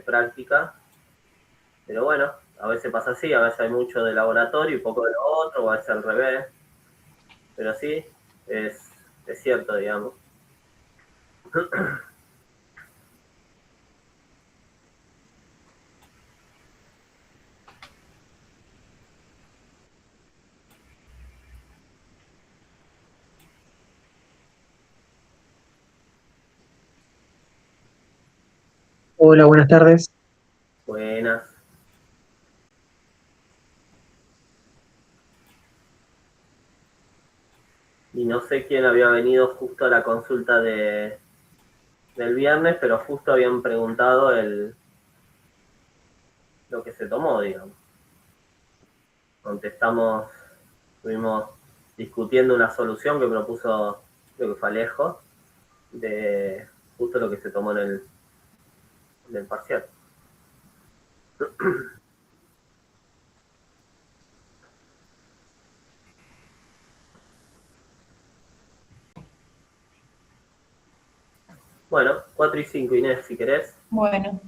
práctica. Pero bueno, a veces pasa así, a veces hay mucho de laboratorio y poco de lo otro, o a veces al revés. Pero sí, es cierto, digamos. Hola, buenas tardes. Buenas. Y no sé quién había venido justo a la consulta del viernes, pero justo habían preguntado lo que se tomó, digamos. Contestamos, estuvimos discutiendo una solución que propuso, creo que fue Alejo, de justo lo que se tomó en el parcial. Bueno, 4 y 5, Inés, si querés. Bueno,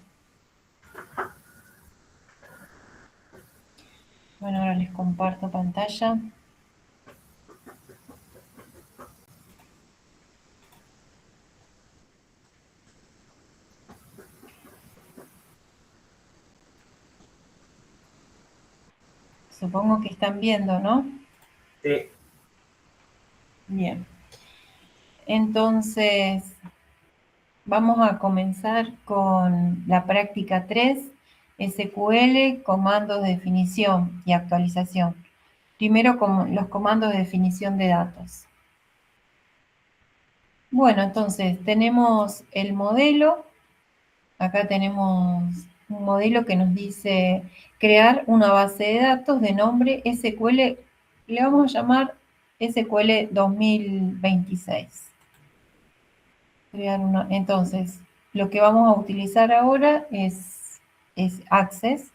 ahora les comparto pantalla. Supongo que están viendo, ¿no? Sí. Bien. Entonces, vamos a comenzar con la práctica 3, SQL, comandos de definición y actualización. Primero, los comandos de definición de datos. Bueno, entonces, tenemos el modelo. Acá tenemos un modelo que nos dice crear una base de datos de nombre SQL, le vamos a llamar SQL 2026. Entonces, lo que vamos a utilizar ahora es Access.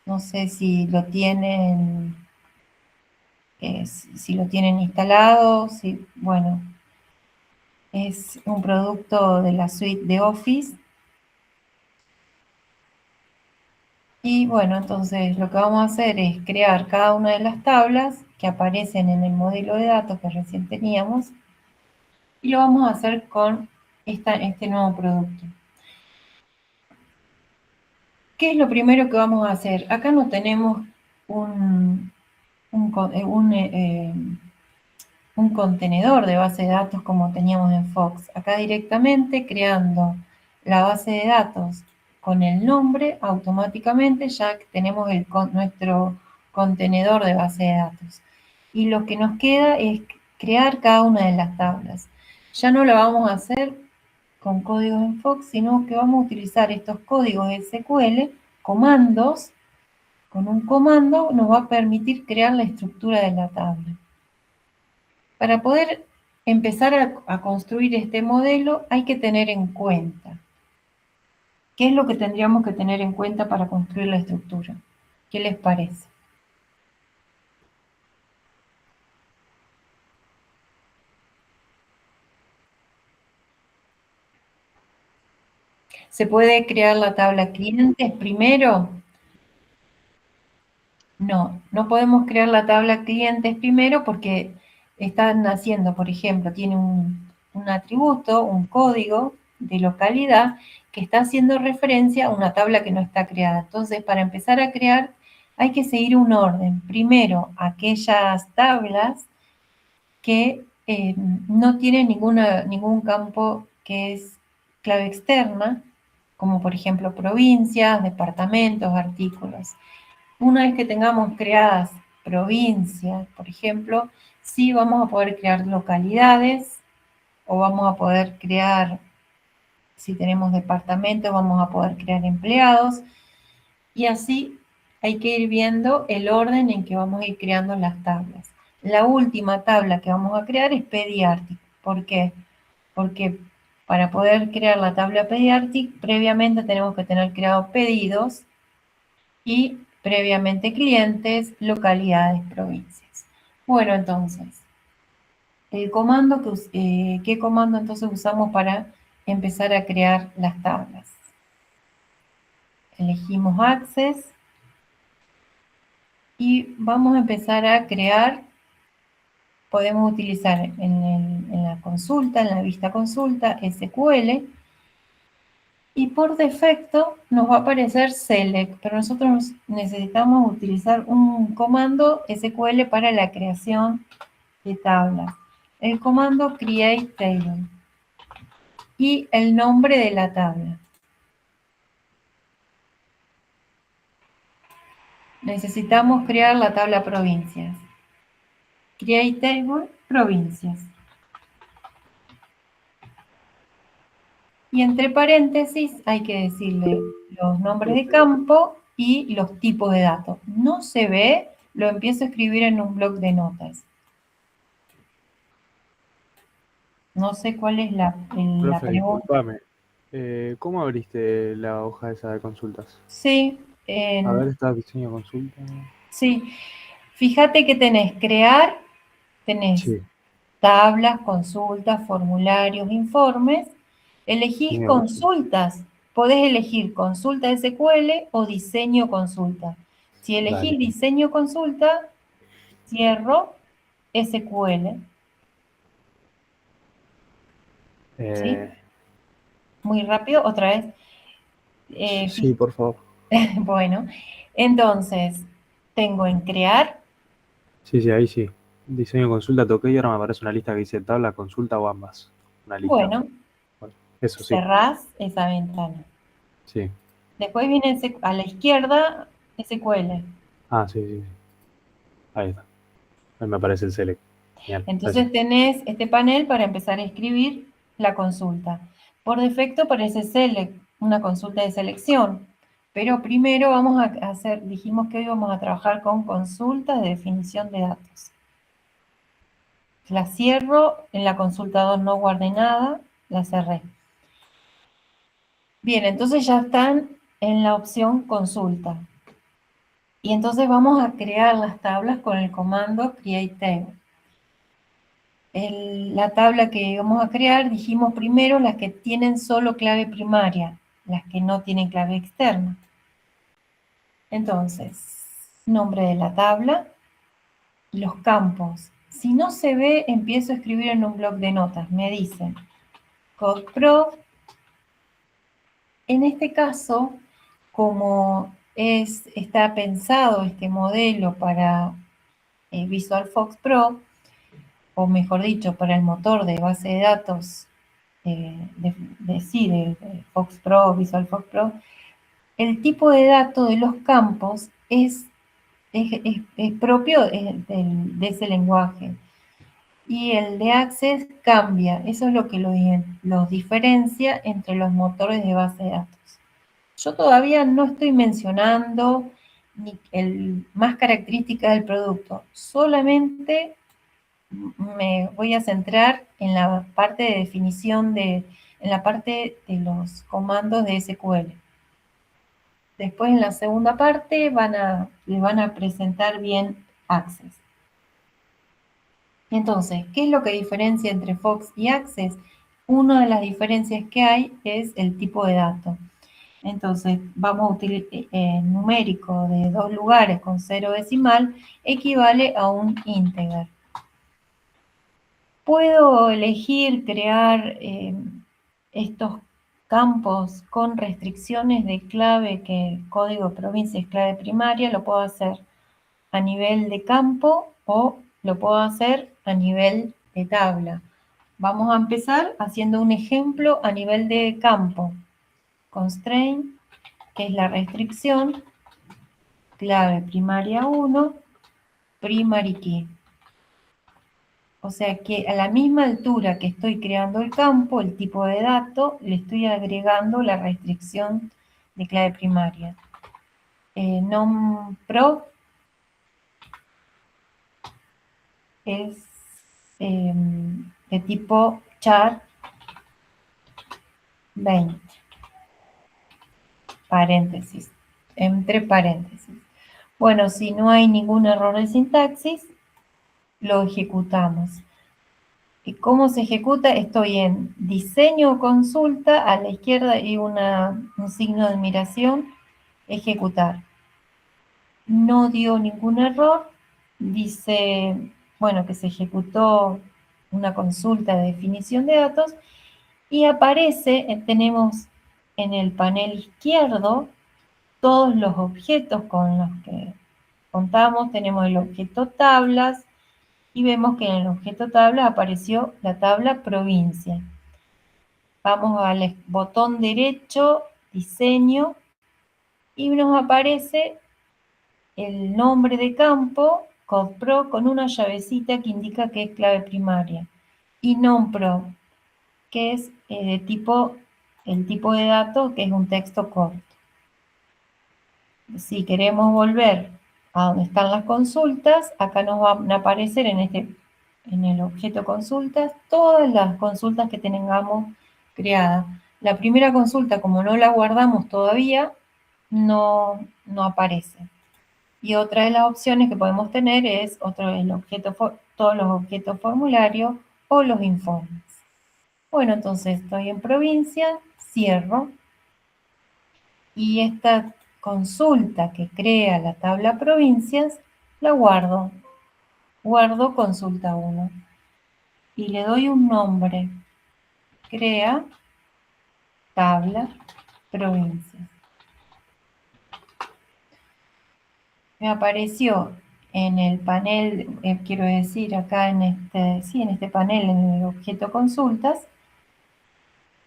No sé si lo tienen, si lo tienen instalado, bueno, es un producto de la suite de Office. Y bueno, entonces lo que vamos a hacer es crear cada una de las tablas que aparecen en el modelo de datos que recién teníamos y lo vamos a hacer con este nuevo producto. ¿Qué es lo primero que vamos a hacer? Acá no tenemos un contenedor de base de datos como teníamos en Fox. Acá directamente creando la base de datos con el nombre, automáticamente ya tenemos nuestro contenedor de base de datos. Y lo que nos queda es crear cada una de las tablas. Ya no lo vamos a hacer con códigos en Fox, sino que vamos a utilizar estos códigos SQL, comandos. Con un comando nos va a permitir crear la estructura de la tabla. Para poder empezar a construir este modelo hay que tener en cuenta. ¿Qué es lo que tendríamos que tener en cuenta para construir la estructura? ¿Qué les parece? ¿Se puede crear la tabla clientes primero? No, no podemos crear la tabla clientes primero porque están haciendo, por ejemplo, tiene un atributo, un código de localidad que está haciendo referencia a una tabla que no está creada. Entonces, para empezar a crear, hay que seguir un orden. Primero, aquellas tablas que no tienen ningún campo que es clave externa, como por ejemplo provincias, departamentos, artículos. Una vez que tengamos creadas provincias, por ejemplo, sí vamos a poder crear localidades o vamos a poder crear, si tenemos departamentos, vamos a poder crear empleados y así hay que ir viendo el orden en que vamos a ir creando las tablas. La última tabla que vamos a crear es Pediatric. ¿Por qué? Porque para poder crear la tabla Pediatric, previamente tenemos que tener creados pedidos y previamente clientes, localidades, provincias. Bueno, entonces, ¿qué comando entonces usamos para empezar a crear las tablas? elegimos Access y vamos a empezar a crear. Podemos utilizar en la consulta, en la vista consulta, SQL, y por defecto nos va a aparecer select, pero nosotros necesitamos utilizar un comando SQL para la creación de tablas. El comando create table y el nombre de la tabla. Necesitamos crear la tabla provincias. Create table, provincias. Y entre paréntesis hay que decirle los nombres de campo y los tipos de datos. No se ve, lo empiezo a escribir en un bloc de notas. No sé cuál es la Profe, pregunta. disculpame. ¿Cómo abriste la hoja esa de consultas? Sí, A ver, está diseño consulta. sí. Fíjate que tenés crear, tenés Sí. tablas, consultas, formularios, informes. Elegís Diseño consultas. Podés elegir consulta SQL o diseño consulta. Si elegís Dale. diseño consulta, cierro SQL. ¿Sí? Muy rápido, otra vez. Sí, por favor. Bueno, entonces, tengo en crear. Sí, ahí sí. Diseño consulta toqué y ahora me aparece una lista que dice tabla, consulta o ambas. Una lista. Bueno, eso sí. cerrás esa ventana. Sí. Después viene a la izquierda SQL. Ah, sí. Ahí está. Ahí me aparece el select. Genial. Entonces tenés este panel para empezar a escribir la consulta. Por defecto aparece select, una consulta de selección. Pero primero vamos a hacer, dijimos que hoy vamos a trabajar con consultas de definición de datos. La cierro, en la consulta 2 no guardé nada, la cerré. Bien, entonces ya están en la opción consulta. Y entonces vamos a crear las tablas con el comando create table. La tabla que vamos a crear, dijimos primero las que tienen solo clave primaria, las que no tienen clave externa. Entonces, nombre de la tabla, los campos. Si no se ve, empiezo a escribir en un bloc de notas. Me dicen CodeProf. En este caso, como está pensado este modelo para Visual Fox Pro, o mejor dicho, para el motor de base de datos de Fox Pro, Visual Fox Pro, el tipo de datos de los campos es propio de ese lenguaje. Y el de Access cambia. Eso es lo que los diferencia entre los motores de base de datos. Yo todavía no estoy mencionando más características del producto. Solamente me voy a centrar en la parte de definición en la parte de los comandos de SQL. Después en la segunda parte les van a presentar bien Access. Entonces, ¿qué es lo que diferencia entre Fox y Access? Una de las diferencias que hay es el tipo de dato. Entonces, vamos a utilizar numérico de 2 lugares con 0 decimal, equivale a un integer. Puedo elegir crear estos campos con restricciones de clave, que código provincia es clave primaria, lo puedo hacer a nivel de campo o lo puedo hacer a nivel de tabla. Vamos a empezar haciendo un ejemplo a nivel de campo. Constraint, que es la restricción, clave primaria 1, primary key. O sea que a la misma altura que estoy creando el campo, el tipo de dato, le estoy agregando la restricción de clave primaria. NumPro es de tipo char 20. Paréntesis, entre paréntesis. Bueno, si no hay ningún error de sintaxis, lo ejecutamos. ¿Y cómo se ejecuta? Estoy en diseño consulta, a la izquierda hay un signo de admiración, ejecutar. No dio ningún error, dice, bueno, que se ejecutó una consulta de definición de datos y aparece, tenemos en el panel izquierdo todos los objetos con los que contamos, tenemos el objeto tablas y vemos que en el objeto tabla apareció la tabla provincia. Vamos al botón derecho, diseño, y nos aparece el nombre de campo, CodePro, con una llavecita que indica que es clave primaria, y NonPro, que es el tipo de datos, que es un texto corto. Si queremos volver a donde están las consultas, acá nos van a aparecer en el objeto consultas, todas las consultas que tengamos creadas. La primera consulta, como no la guardamos todavía, no aparece. Y otra de las opciones que podemos tener es todos los objetos formularios o los informes. Bueno, entonces estoy en provincia, cierro, y esta consulta que crea la tabla provincias, la guardo. Guardo consulta 1 y le doy un nombre. Crea tabla provincias. Me apareció en el panel, quiero decir, acá en este panel, en el objeto consultas,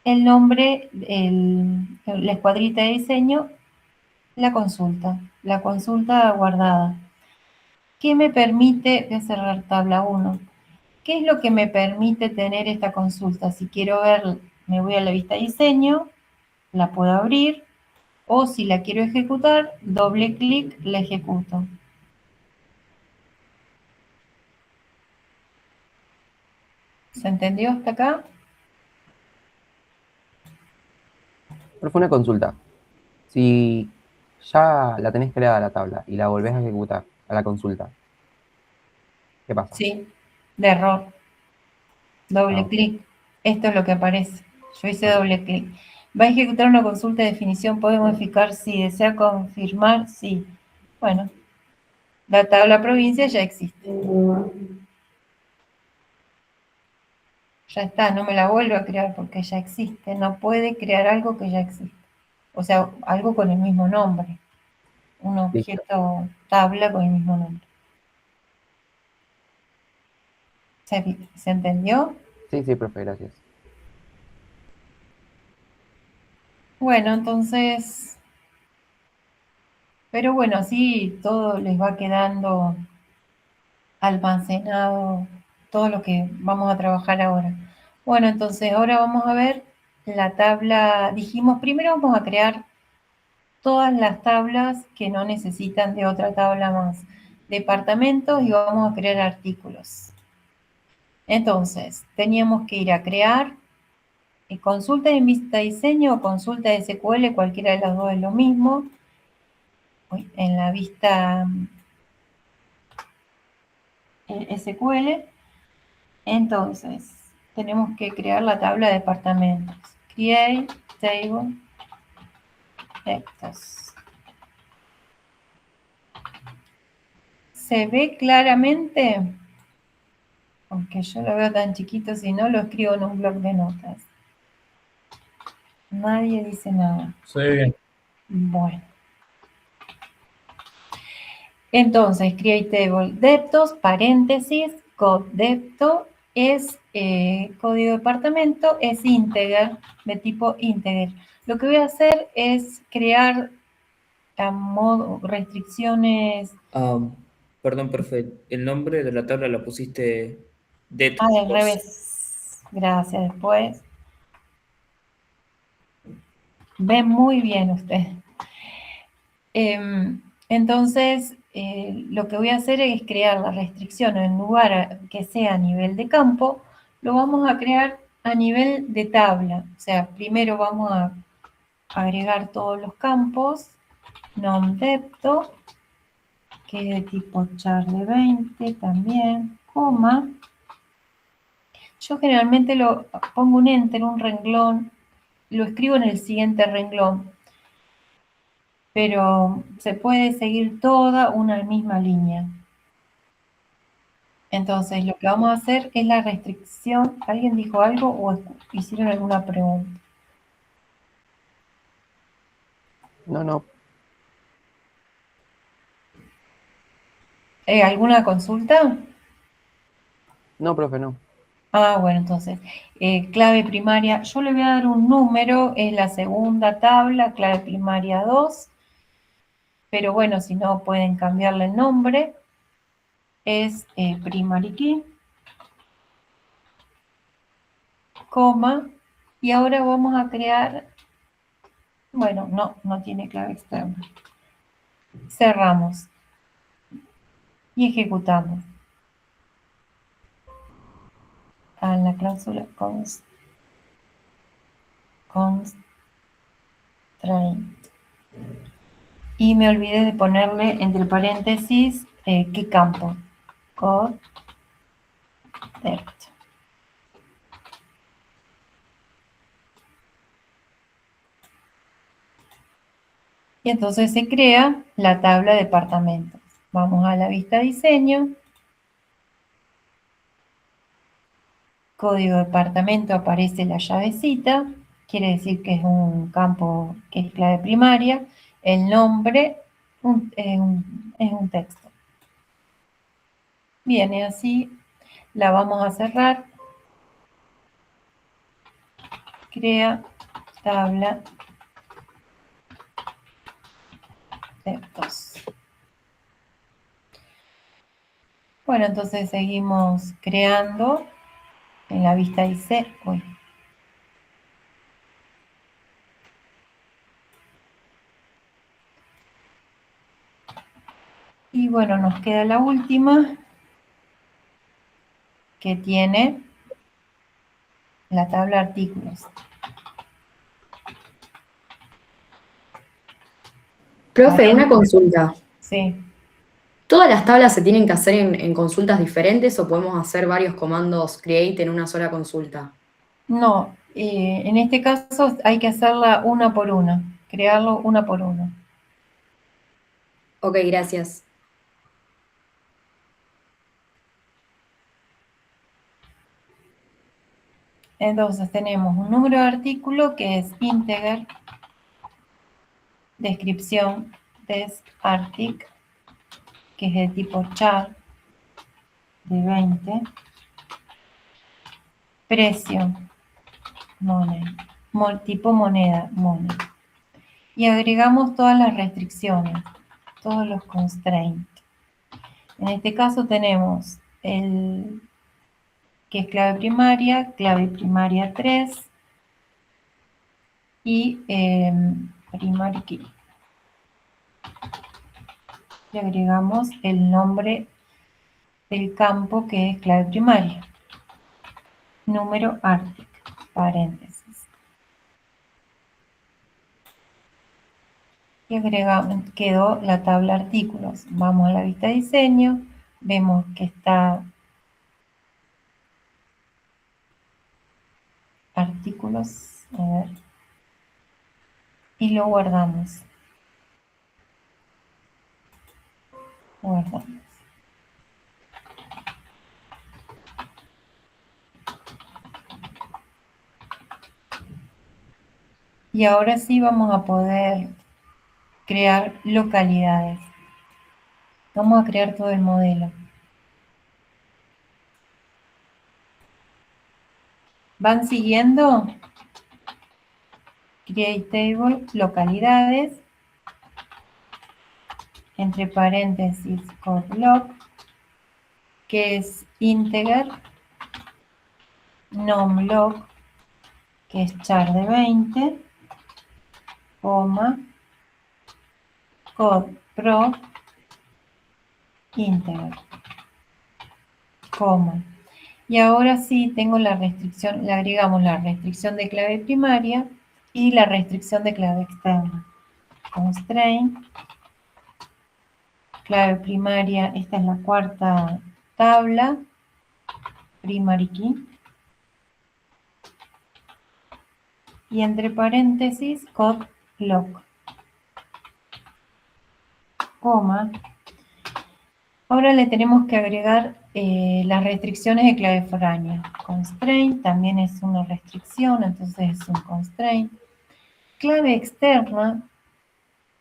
el nombre, la escuadrita de diseño, la consulta guardada. ¿Qué me permite? Voy a cerrar tabla 1. ¿Qué es lo que me permite tener esta consulta? Si quiero ver, me voy a la vista diseño, la puedo abrir, o si la quiero ejecutar, doble clic, la ejecuto. ¿Se entendió hasta acá? Pero fue una consulta. Si ya la tenés creada la tabla y la volvés a ejecutar a la consulta, ¿qué pasa? Sí, de error. Doble Ok. clic. Esto es lo que aparece. Yo hice Ok. doble clic. Va a ejecutar una consulta de definición. ¿Puede modificar si desea confirmar? Sí. Bueno, la tabla provincia ya existe. Ya está, no me la vuelvo a crear porque ya existe. No puede crear algo que ya existe. O sea, algo con el mismo nombre. Un Listo. objeto tabla con el mismo nombre. ¿Se entendió? Sí, sí, profe, gracias. Bueno, entonces, pero bueno, así todo les va quedando almacenado, todo lo que vamos a trabajar ahora. Bueno, entonces ahora vamos a ver la tabla. Dijimos, primero vamos a crear todas las tablas que no necesitan de otra tabla más. Departamentos y vamos a crear artículos. Entonces, teníamos que ir a crear consulta en vista diseño o consulta de SQL, cualquiera de las dos es lo mismo. En la vista SQL, entonces tenemos que crear la tabla de departamentos. Create table textos. ¿Se ve claramente? Aunque yo lo veo tan chiquito, si no lo escribo en un bloc de notas. Nadie dice nada. Se ve bien. Bueno. Entonces, create table deptos, paréntesis, code depto es código de departamento, es integer, de tipo integer. Lo que voy a hacer es crear a modo restricciones. Perdón, profe, el nombre de la tabla la pusiste det Al 2. revés. Gracias, después. Ve muy bien usted. Entonces, lo que voy a hacer es crear la restricción en lugar que sea a nivel de campo, lo vamos a crear a nivel de tabla. O sea, primero vamos a agregar todos los campos, nom-depto, que es de tipo char de 20 también, coma. Yo generalmente lo pongo un enter, un renglón, lo escribo en el siguiente renglón. pero se puede seguir toda una misma línea. Entonces, lo que vamos a hacer es la restricción. ¿Alguien dijo algo o hicieron alguna pregunta? No. ¿Alguna consulta? No, profe, no. Ah, bueno, entonces, clave primaria, yo le voy a dar un número, es la segunda tabla, clave primaria 2, pero bueno, si no pueden cambiarle el nombre, es primary key, coma, y ahora vamos a crear, bueno, no tiene clave externa. Cerramos y ejecutamos a la cláusula constraint. Y me olvidé de ponerle entre paréntesis qué campo. Code depth. Y entonces se crea la tabla de departamentos. Vamos a la vista diseño. Código departamento, aparece la llavecita. Quiere decir que es un campo que es clave primaria. El nombre es un texto. Viene así. La vamos a cerrar. Crea tabla textos. Bueno, entonces seguimos creando en la vista dice. Y bueno, nos queda la última, que tiene la tabla artículos. Profe, una consulta. Sí. ¿Todas las tablas se tienen que hacer en consultas diferentes o podemos hacer varios comandos create en una sola consulta? No, en este caso hay que hacerla una por una, crearlo una por una. Ok, gracias. Entonces tenemos un número de artículo que es integer, descripción, desartic, que es de tipo char, de 20, precio, moneda, tipo moneda, moneda. Y agregamos todas las restricciones, todos los constraints. En este caso tenemos el que es clave primaria 3 y primary key. Y agregamos el nombre del campo que es clave primaria. Número artic, paréntesis. Y agregamos, quedó la tabla artículos. Vamos a la vista de diseño, vemos que está artículos, a ver, y lo guardamos. Guardamos. Y ahora sí vamos a poder crear localidades. Vamos a crear todo el modelo. ¿Van siguiendo? Create table, localidades, entre paréntesis code block, que es integer, num.log, que es char de 20, coma, code pro, integer, coma. Y ahora sí tengo la restricción, le agregamos la restricción de clave primaria y la restricción de clave externa. Constraint, clave primaria, esta es la cuarta tabla, primary key. Y entre paréntesis, code lock. coma. Ahora le tenemos que agregar las restricciones de clave foránea. Constraint también es una restricción, entonces es un constraint. Clave externa,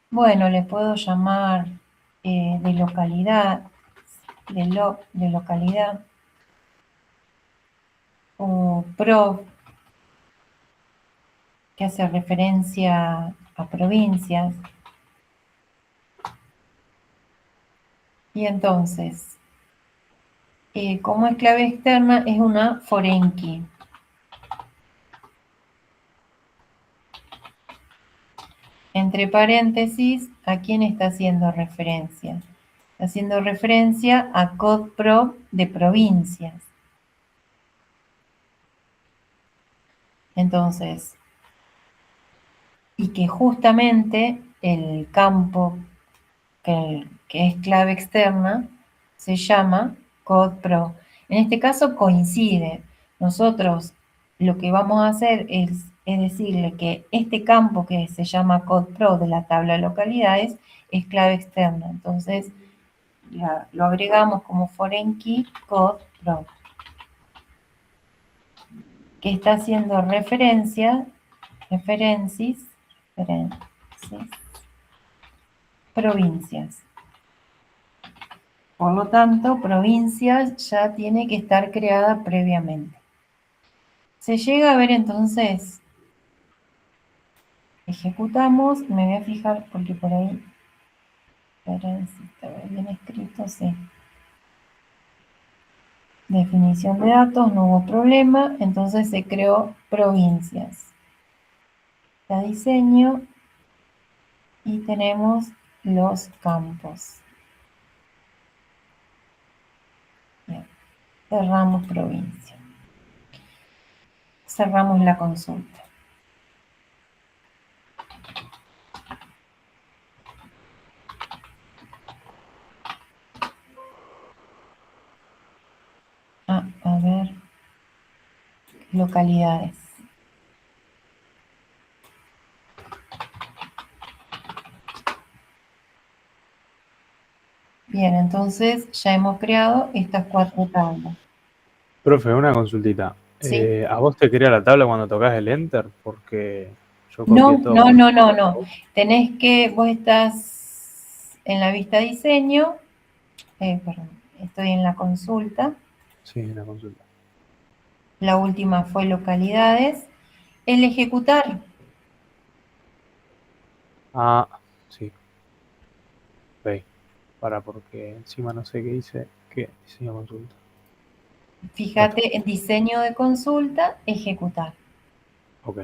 bueno, le puedo llamar de localidad, de localidad, o prov, que hace referencia a provincias. Y entonces, como es clave externa, es una foreign key. Entre paréntesis, ¿a quién está haciendo referencia? Está haciendo referencia a CodeProv de provincias. Entonces, y que justamente el campo que es clave externa se llama CodeProv. En este caso coincide. Nosotros lo que vamos a hacer es decirle que este campo que se llama CodeProv de la tabla de localidades es clave externa. Entonces lo agregamos como foreign key CodeProv, que está haciendo referencias, provincias. Por lo tanto, provincias ya tiene que estar creada previamente. Se llega a ver entonces, ejecutamos, me voy a fijar porque por ahí, a ver si está bien escrito, sí. Definición de datos, no hubo problema, entonces se creó provincias. La diseño y tenemos los campos. Bien. Cerramos provincia. Cerramos la consulta. A ver, localidades. Bien, entonces ya hemos creado estas 4 tablas. Profe, una consultita. ¿Sí? ¿A vos te crea la tabla cuando tocas el Enter? Porque yo copié No, todo. no. Tenés que, vos estás en la vista diseño, perdón, estoy en la consulta. Sí, en la consulta. La última fue localidades. El ejecutar, Ah, sí. Ok. Porque encima no sé qué hice. ¿Qué? Diseño consulta. fíjate en diseño de consulta, ejecutar. Ok.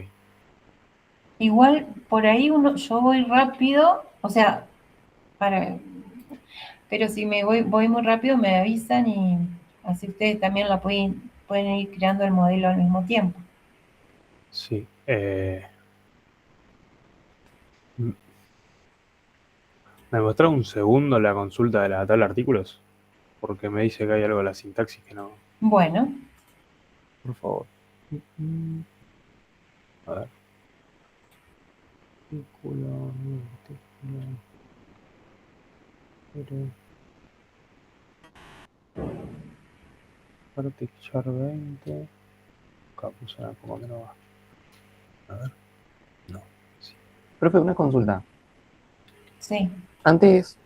Igual por ahí yo voy rápido, o sea, pero si voy muy rápido me avisan y así ustedes también pueden ir creando el modelo al mismo tiempo. Sí. ¿Me mostró un segundo la consulta de la tabla de artículos? Porque me dice que hay algo de la sintaxis que no. Bueno, Por favor. A ver. Artículo. Artichar 20. Acá puse como que no va. A ver. No. Sí. Profe, una consulta. sí, Antes,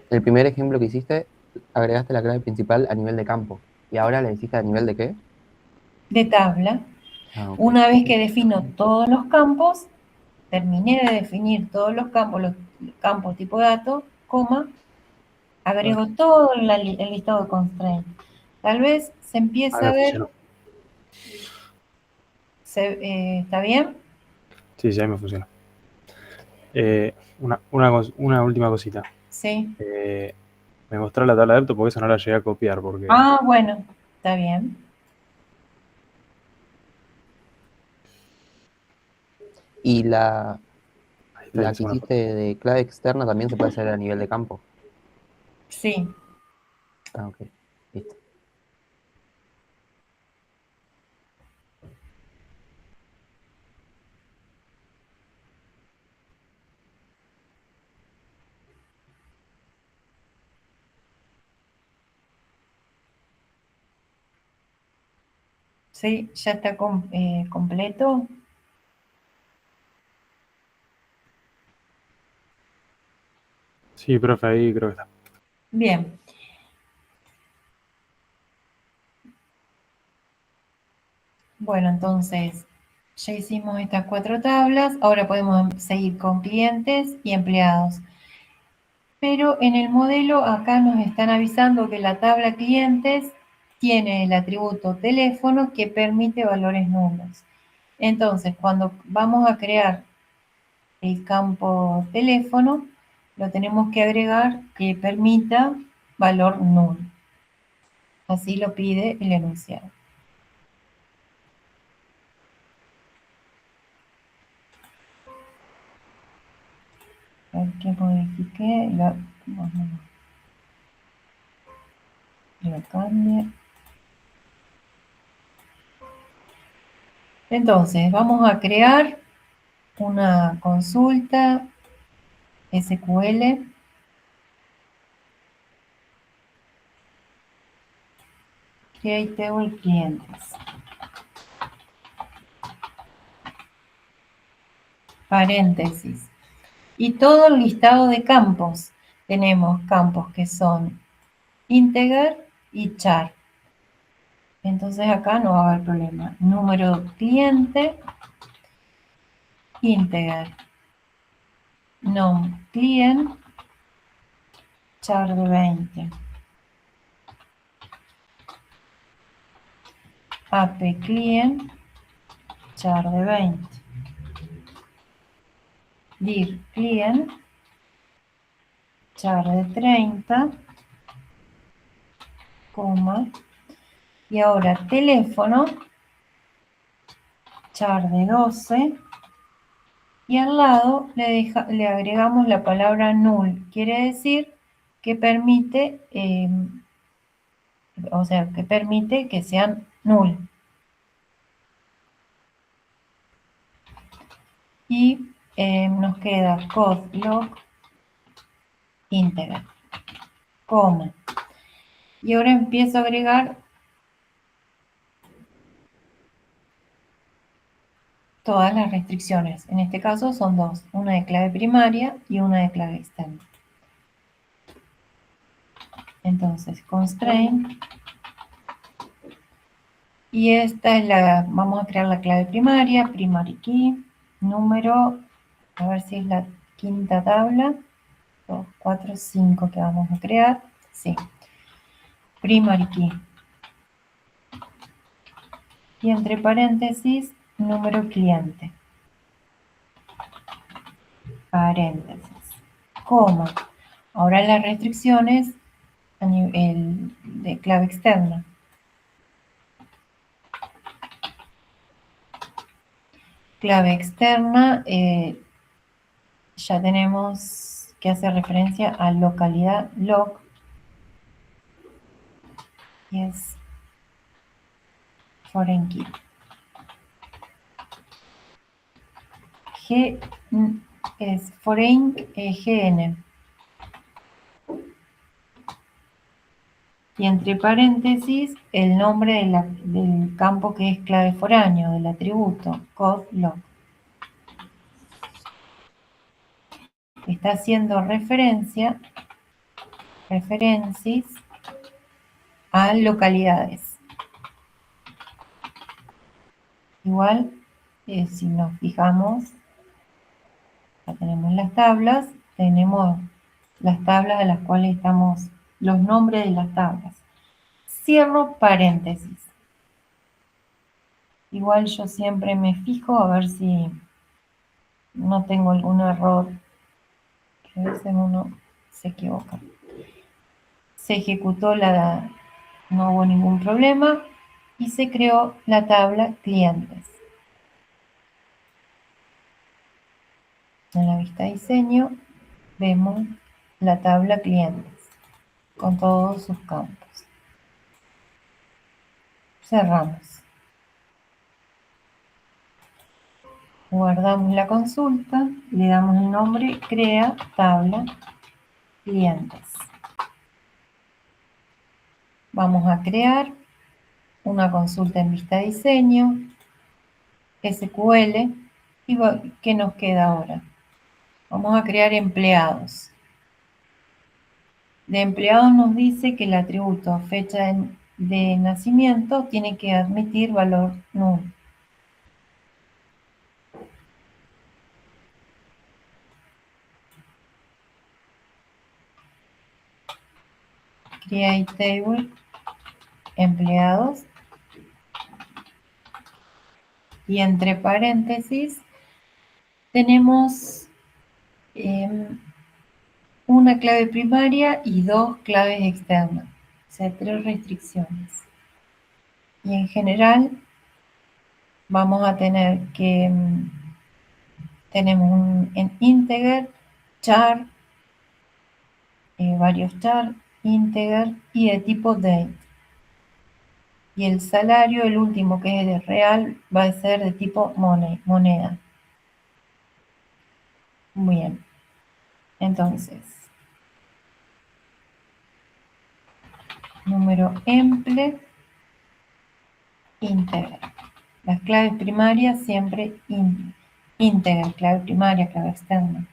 el primer ejemplo que hiciste, agregaste la clave principal a nivel de campo. ¿Y ahora le hiciste a nivel de qué? de tabla. Ah, ok. Una vez que defino todos los campos, terminé de definir todos los campos tipo de datos, coma, agrego todo el listado de constraints. Tal vez se empieza Ahora a ver, funcionó. ¿está bien? Sí, ya me funciona. Una última cosita. Sí. Me mostró la tabla de adepto porque esa no la llegué a copiar. Porque Ah, bueno, está bien. ¿Y la ahí está, que hice una hiciste foto. de clave externa también se puede hacer a nivel de campo? Sí. Ah, ok. Listo. Sí, ya está completo. Sí, profe, ahí creo que está. Bien. Bueno, entonces ya hicimos estas 4 tablas. Ahora podemos seguir con clientes y empleados. Pero en el modelo acá nos están avisando que la tabla clientes tiene el atributo teléfono que permite valores nulos. Entonces, cuando vamos a crear el campo teléfono, lo tenemos que agregar que permita valor nulo. Así lo pide el enunciado. A ver que modifique, lo cambie. Entonces, vamos a crear una consulta SQL. Create table clientes. Paréntesis. Y todo el listado de campos. Tenemos campos que son integer y char. Entonces acá no va a haber problema. Número cliente, integer. Nom client, char de 20. AP client, char de 20. Dir client, char de 30, coma. Y ahora teléfono, char de 12. Y al lado le agregamos la palabra null. Quiere decir que permite, que permite que sean null. Y nos queda code log integer, coma. Y ahora empiezo a agregar todas las restricciones. En este caso son 2, una de clave primaria y una de clave externa. Entonces, constraint. Y esta es vamos a crear la clave primaria, primary key, número, a ver si es la quinta tabla, 2, 4, 5 que vamos a crear, sí, primary key. Y entre paréntesis, número cliente. Paréntesis, coma. Ahora las restricciones a nivel de clave externa. Clave externa, ya tenemos que hacer referencia a localidad log. Y es foreign key. G es foreign GN. Y entre paréntesis, el nombre del campo que es clave foráneo, del atributo, code log. Está haciendo referencias a localidades. Igual, si nos fijamos, ya tenemos las tablas, tenemos las tablas a las cuales estamos, los nombres de las tablas. Cierro paréntesis. Igual yo siempre me fijo a ver si no tengo algún error, que a veces uno se equivoca. Se ejecutó no hubo ningún problema y se creó la tabla clientes. En la vista diseño vemos la tabla clientes con todos sus campos. Cerramos. Guardamos la consulta, le damos el nombre, crea tabla clientes. Vamos a crear una consulta en vista diseño, SQL, y ¿qué nos queda ahora? Vamos a crear empleados. De empleados nos dice que el atributo fecha de nacimiento tiene que admitir valor null. Create table, empleados, y entre paréntesis tenemos una clave primaria y 2 claves externas, o sea, 3 restricciones. Y en general vamos a tener que tenemos en integer, char, varios char, integer y de tipo date. Y el salario, el último que es de real, va a ser de tipo moneda. Bien, entonces, número emple, integer. Las claves primarias siempre integer, clave primaria, clave externa.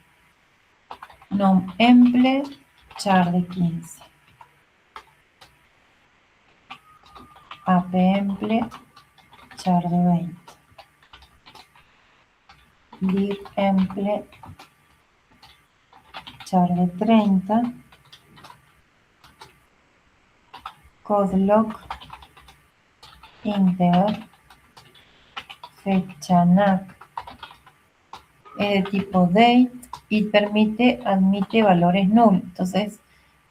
Nom emple, char de 15. Ap emple, char de 20. Div emple, char de 30. Codelock, integer, fecha NAC, es de tipo date y admite valores null. Entonces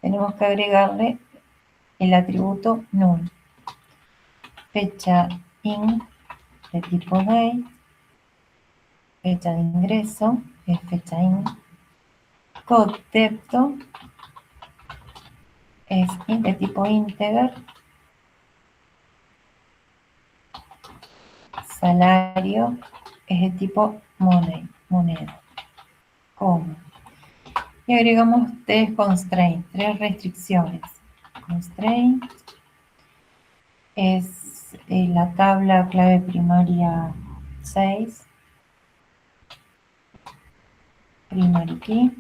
tenemos que agregarle el atributo null. Fecha in de tipo date, fecha de ingreso es fecha in. Code depto es de tipo integer. Salario es de tipo moneda. Coma. Y agregamos 3 constraints, 3 restricciones. Constraint es la tabla clave primaria 6. Primary key.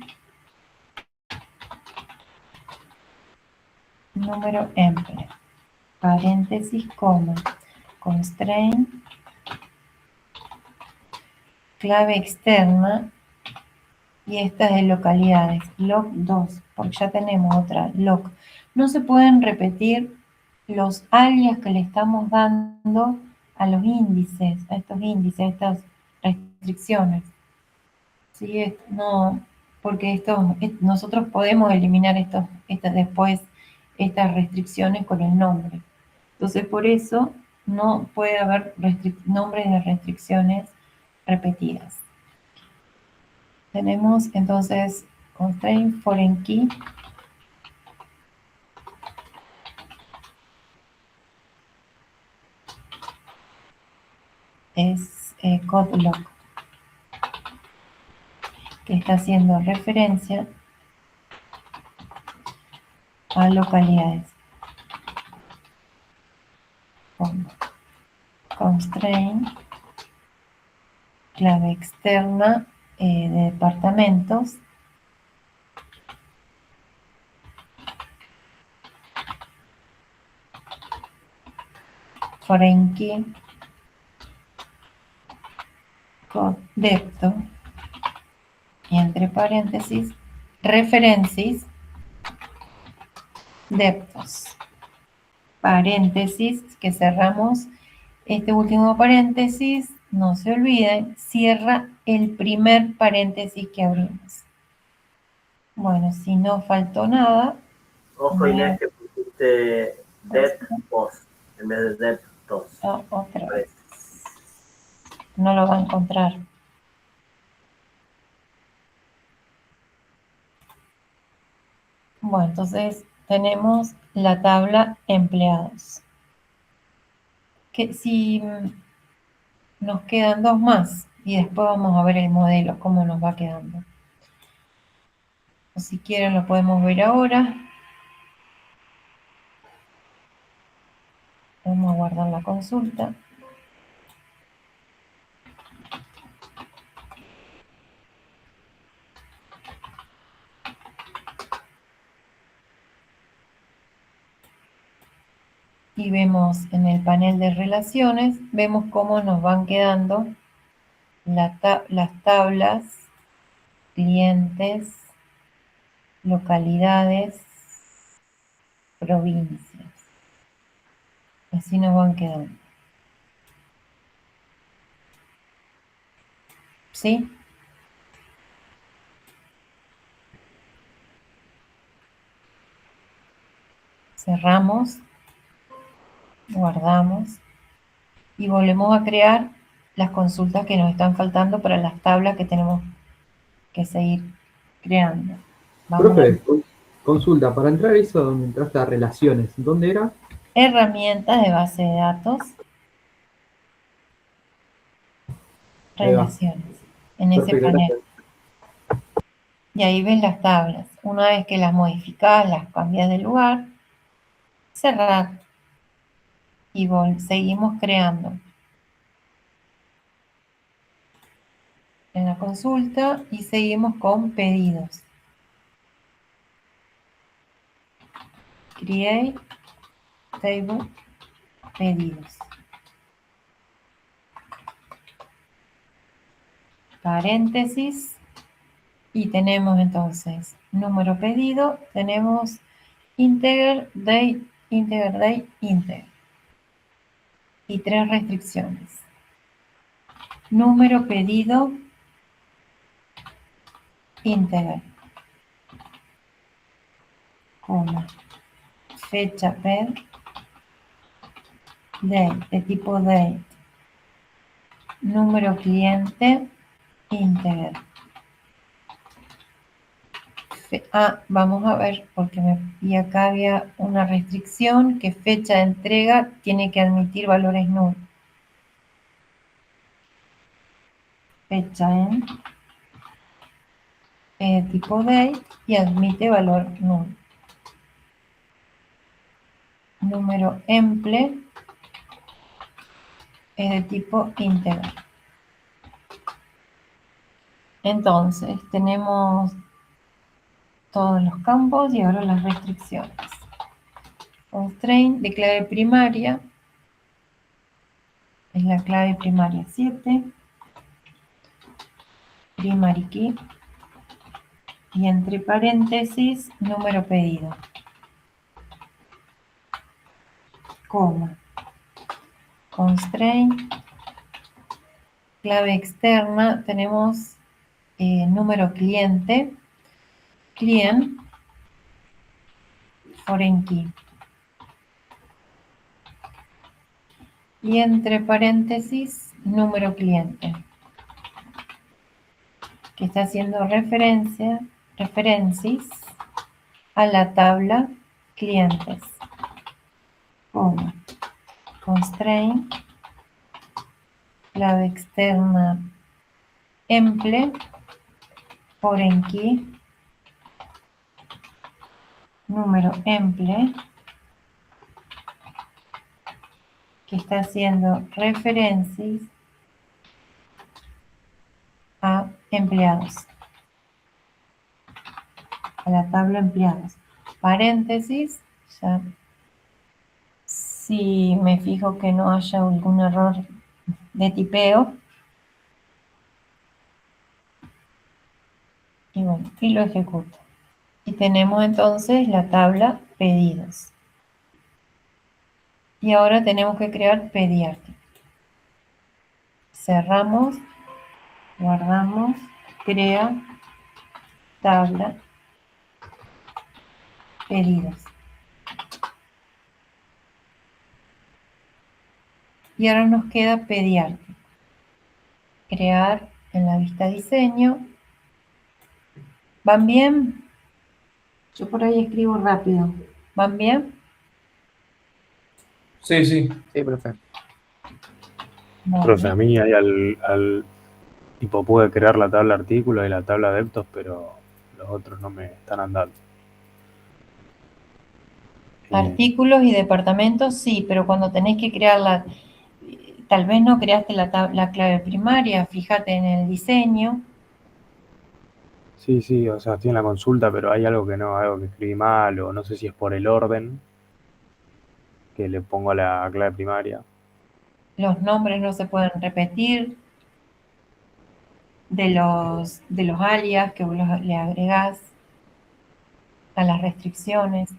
Número emple. Paréntesis, coma. Constraint. Clave externa. Y esta es de localidades. Loc 2. Porque ya tenemos otra. Loc. No se pueden repetir los alias que le estamos dando a los índices, a estas restricciones. ¿Sí? No, porque nosotros podemos eliminar después estas restricciones con el nombre. Entonces, por eso no puede haber nombres de restricciones repetidas. Tenemos entonces constraint foreign key. Es codelock, que está haciendo referencia a localidades. Constraint, clave externa de departamentos. Foreign key, code depto, y entre paréntesis, references deptos. Paréntesis que cerramos. Este último paréntesis, no se olviden, cierra el primer paréntesis que abrimos. Bueno, si no faltó nada. Ojo, Inés, que pusiste deptos en vez de deptos. Otra vez. No lo va a encontrar. Bueno, entonces tenemos la tabla empleados. Que si nos quedan 2 más y después vamos a ver el modelo, cómo nos va quedando. O si quieren lo podemos ver ahora. Vamos a guardar. perdón, la consulta. Y vemos en el panel de relaciones, vemos cómo nos van quedando las tablas, clientes, localidades, provincias. Así nos van quedando. ¿Sí? Cerramos, guardamos y volvemos a crear las consultas que nos están faltando para las tablas que tenemos que seguir creando. Vamos Profe, consulta, para entrar a eso donde entraste a relaciones, ¿dónde era? herramientas de base de datos, Ahí va. relaciones, en ese Perfecto, panel. gracias. Y ahí ves las tablas. Una vez que las modificás, las cambias de lugar, cerrar y seguimos creando. En la consulta y seguimos con pedidos. Create Table Pedidos. Paréntesis. Y tenemos entonces número pedido, tenemos integer, date, integer. Y 3 restricciones. Número pedido, integer. Coma. Fecha ped, date, de tipo date. Número cliente, integer. Vamos a ver, porque y acá había una restricción que fecha de entrega tiene que admitir valores null. Fecha en tipo date y admite valor null. Número emple es de tipo integer. Entonces, tenemos todos los campos y ahora las restricciones. Constraint de clave primaria es la clave primaria 7. Primary key. Y entre paréntesis, número pedido. Coma. Constraint. Clave externa, tenemos número cliente. Client. Foreign key. Y entre paréntesis, número cliente. Que está haciendo referencias a la tabla clientes. Como constraint, clave externa emple, foreign key, número emple, que está haciendo referencias a empleados, a la tabla empleados. Paréntesis, ya. Si me fijo que no haya algún error de tipeo. Y bueno, y lo ejecuto. Y tenemos entonces la tabla pedidos. Y ahora tenemos que crear pediarte. Cerramos, guardamos, crea tabla pedidos. Y ahora nos queda pediarte. Crear en la vista diseño. ¿Van bien? Yo por ahí escribo rápido. ¿Van bien? Sí, sí. Sí, profe. Bueno. Profe, a mí ahí al tipo pude crear la tabla artículos y la tabla adeptos, pero los otros no me están andando. Artículos y departamentos, sí, pero cuando tenés que crear tal vez no creaste la clave primaria, fíjate en el diseño. Sí, o sea, estoy en la consulta, pero hay algo algo que escribí mal, o no sé si es por el orden que le pongo a la clave primaria. Los nombres no se pueden repetir de los alias que vos le agregás a las restricciones.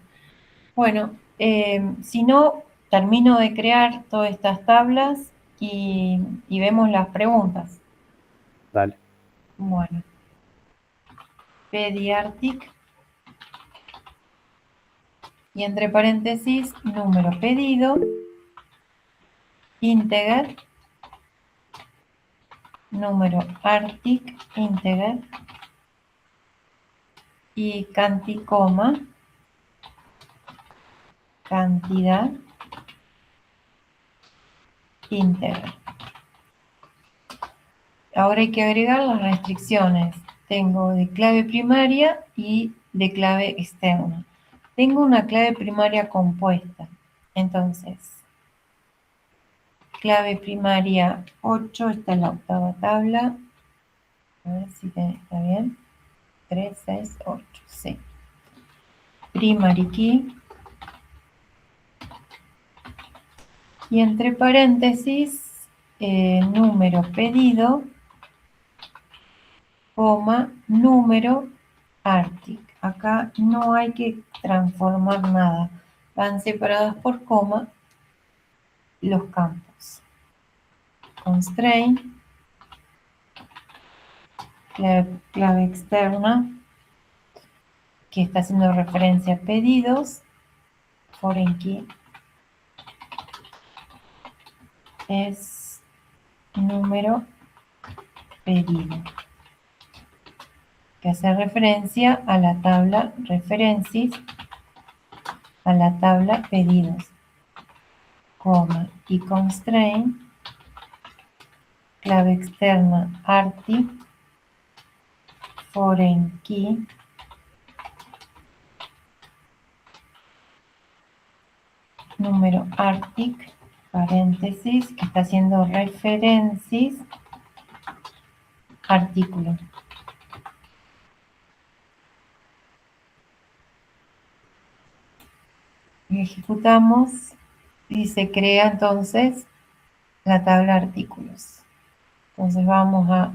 Bueno, si no, termino de crear todas estas tablas y vemos las preguntas. Dale. Bueno, pediartic y entre paréntesis, número pedido, integer, número artic, integer, y canticoma, cantidad, integer. Ahora hay que agregar las restricciones. Tengo de clave primaria y de clave externa. Tengo una clave primaria compuesta. Entonces, clave primaria 8, está en la octava tabla. A ver si está bien. 3, 6, 8, sí. Primary key. Y entre paréntesis, número pedido, coma, número artic. Acá no hay que transformar nada. Van separadas por coma los campos. Constraint, clave externa, que está haciendo referencia a pedidos. Foreign key es número pedido, que hace referencia a la tabla referencias, a la tabla pedidos, coma, y constraint, clave externa arti, foreign key, número artic, paréntesis, que está haciendo referencias, artículo. Y ejecutamos y se crea entonces la tabla artículos. Entonces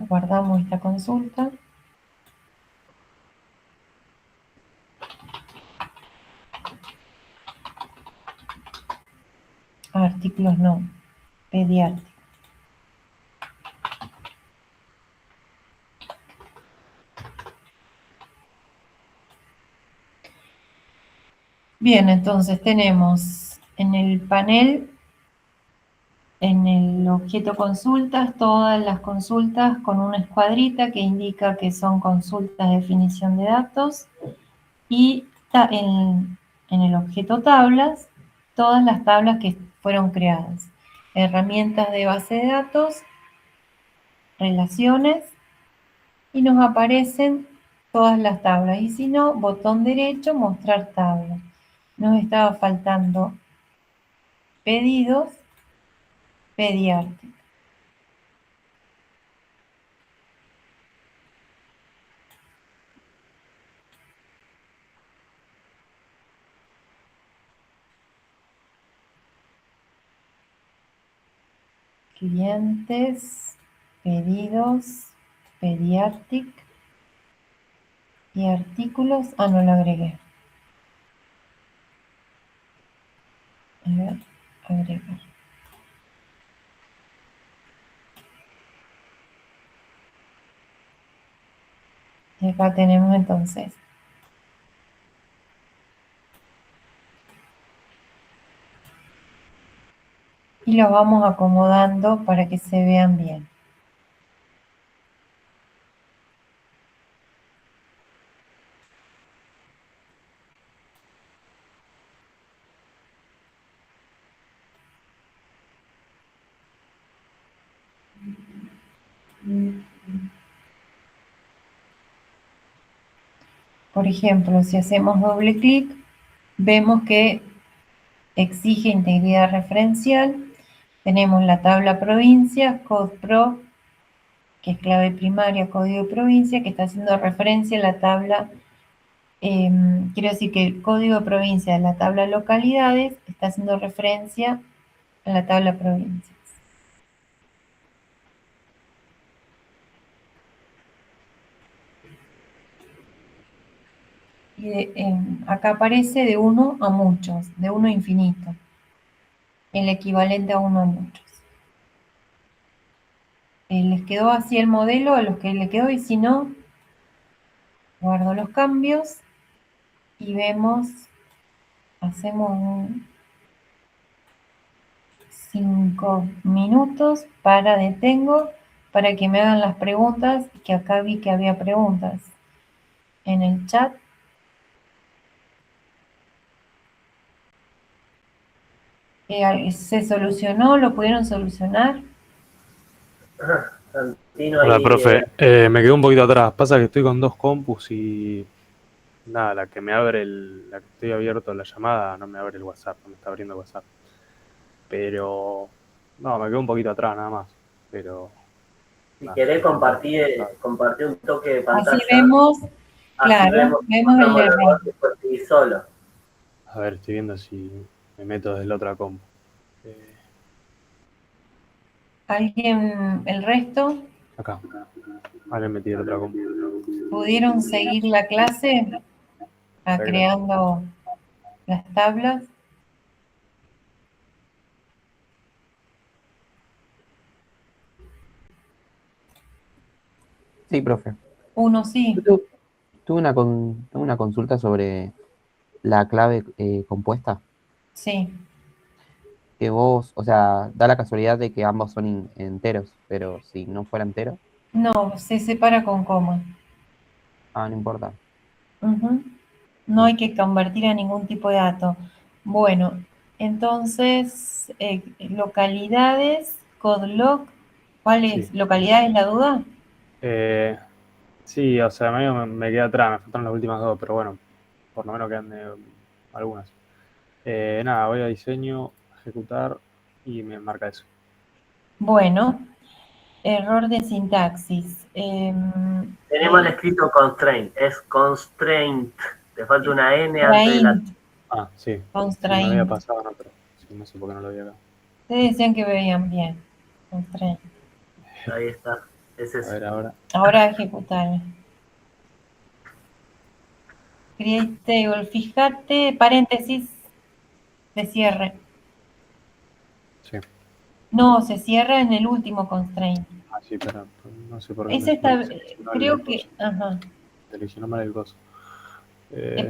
guardamos esta consulta. Artículos no, pediátrico. Bien, entonces tenemos en el panel, en el objeto consultas, todas las consultas con una escuadrita que indica que son consultas de definición de datos, y en el objeto tablas, todas las tablas que fueron creadas. Herramientas de base de datos, relaciones, y nos aparecen todas las tablas. Y si no, botón derecho, mostrar tabla. Nos estaba faltando pedidos, pediarte. Clientes, pedidos, pediatric y artículos. Ah, no lo agregué. A ver, agregar. Y acá tenemos entonces y los vamos acomodando para que se vean bien. Por ejemplo, si hacemos doble clic, vemos que exige integridad referencial. Tenemos la tabla provincias, CODPRO, que es clave primaria, código de provincia, que está haciendo referencia a la tabla, quiero decir que el código de provincia de la tabla localidades está haciendo referencia a la tabla provincias. Y acá aparece de 1 a muchos, de 1 a infinito, el equivalente a 1 a muchos. ¿Les quedó así el modelo a los que le quedó? Y si no, guardo los cambios y vemos, hacemos 5 minutos, detengo para que me hagan las preguntas, que acá vi que había preguntas en el chat. ¿Se solucionó? ¿Lo pudieron solucionar? Santino Hola, ahí, profe. Me quedé un poquito atrás. Pasa que estoy con 2 compus y nada, la que estoy abierto la llamada no me abre el WhatsApp, no me está abriendo el WhatsApp. Pero no, me quedé un poquito atrás nada más. Pero si nada, querés intento. compartir un toque de pantalla. Así vemos, así claro, vemos el el error. después seguí solo. A ver, estoy viendo si me meto desde la otra compu. ¿Alguien, el resto, Acá. Ahora me metí en otra compu. pudieron seguir la clase creando las tablas? Sí, profe. Uno sí, Tuve una consulta sobre la clave compuesta. sí. Que vos, o sea, da la casualidad de que ambos son enteros, pero si no fuera entero, No, se separa con coma. no importa. Ujú. No hay que convertir a ningún tipo de dato. Bueno, entonces, localidades, codloc, ¿cuál es? Sí. ¿Localidad es la duda? Sí, o sea, medio me quedé atrás, me faltaron las últimas 2, pero bueno, por lo menos quedan algunas. Nada, voy a diseño, ejecutar y me marca eso. Bueno, error de sintaxis. Tenemos el escrito constraint, es constraint. Te falta una N antes de la. Constraint, Sí, me había constraint. pasado en otro. Sí, no sé por qué no lo vi acá. Ustedes decían que veían bien. Constraint. Ahí está. Es A eso. ver ahora. Ahora ejecutar. Create table. Fíjate, paréntesis de cierre. Sí. No, se cierra en el último constraint. Sí, pero no sé por qué Ese está, seleccionó creo que, ajá. seleccionó mal el coso.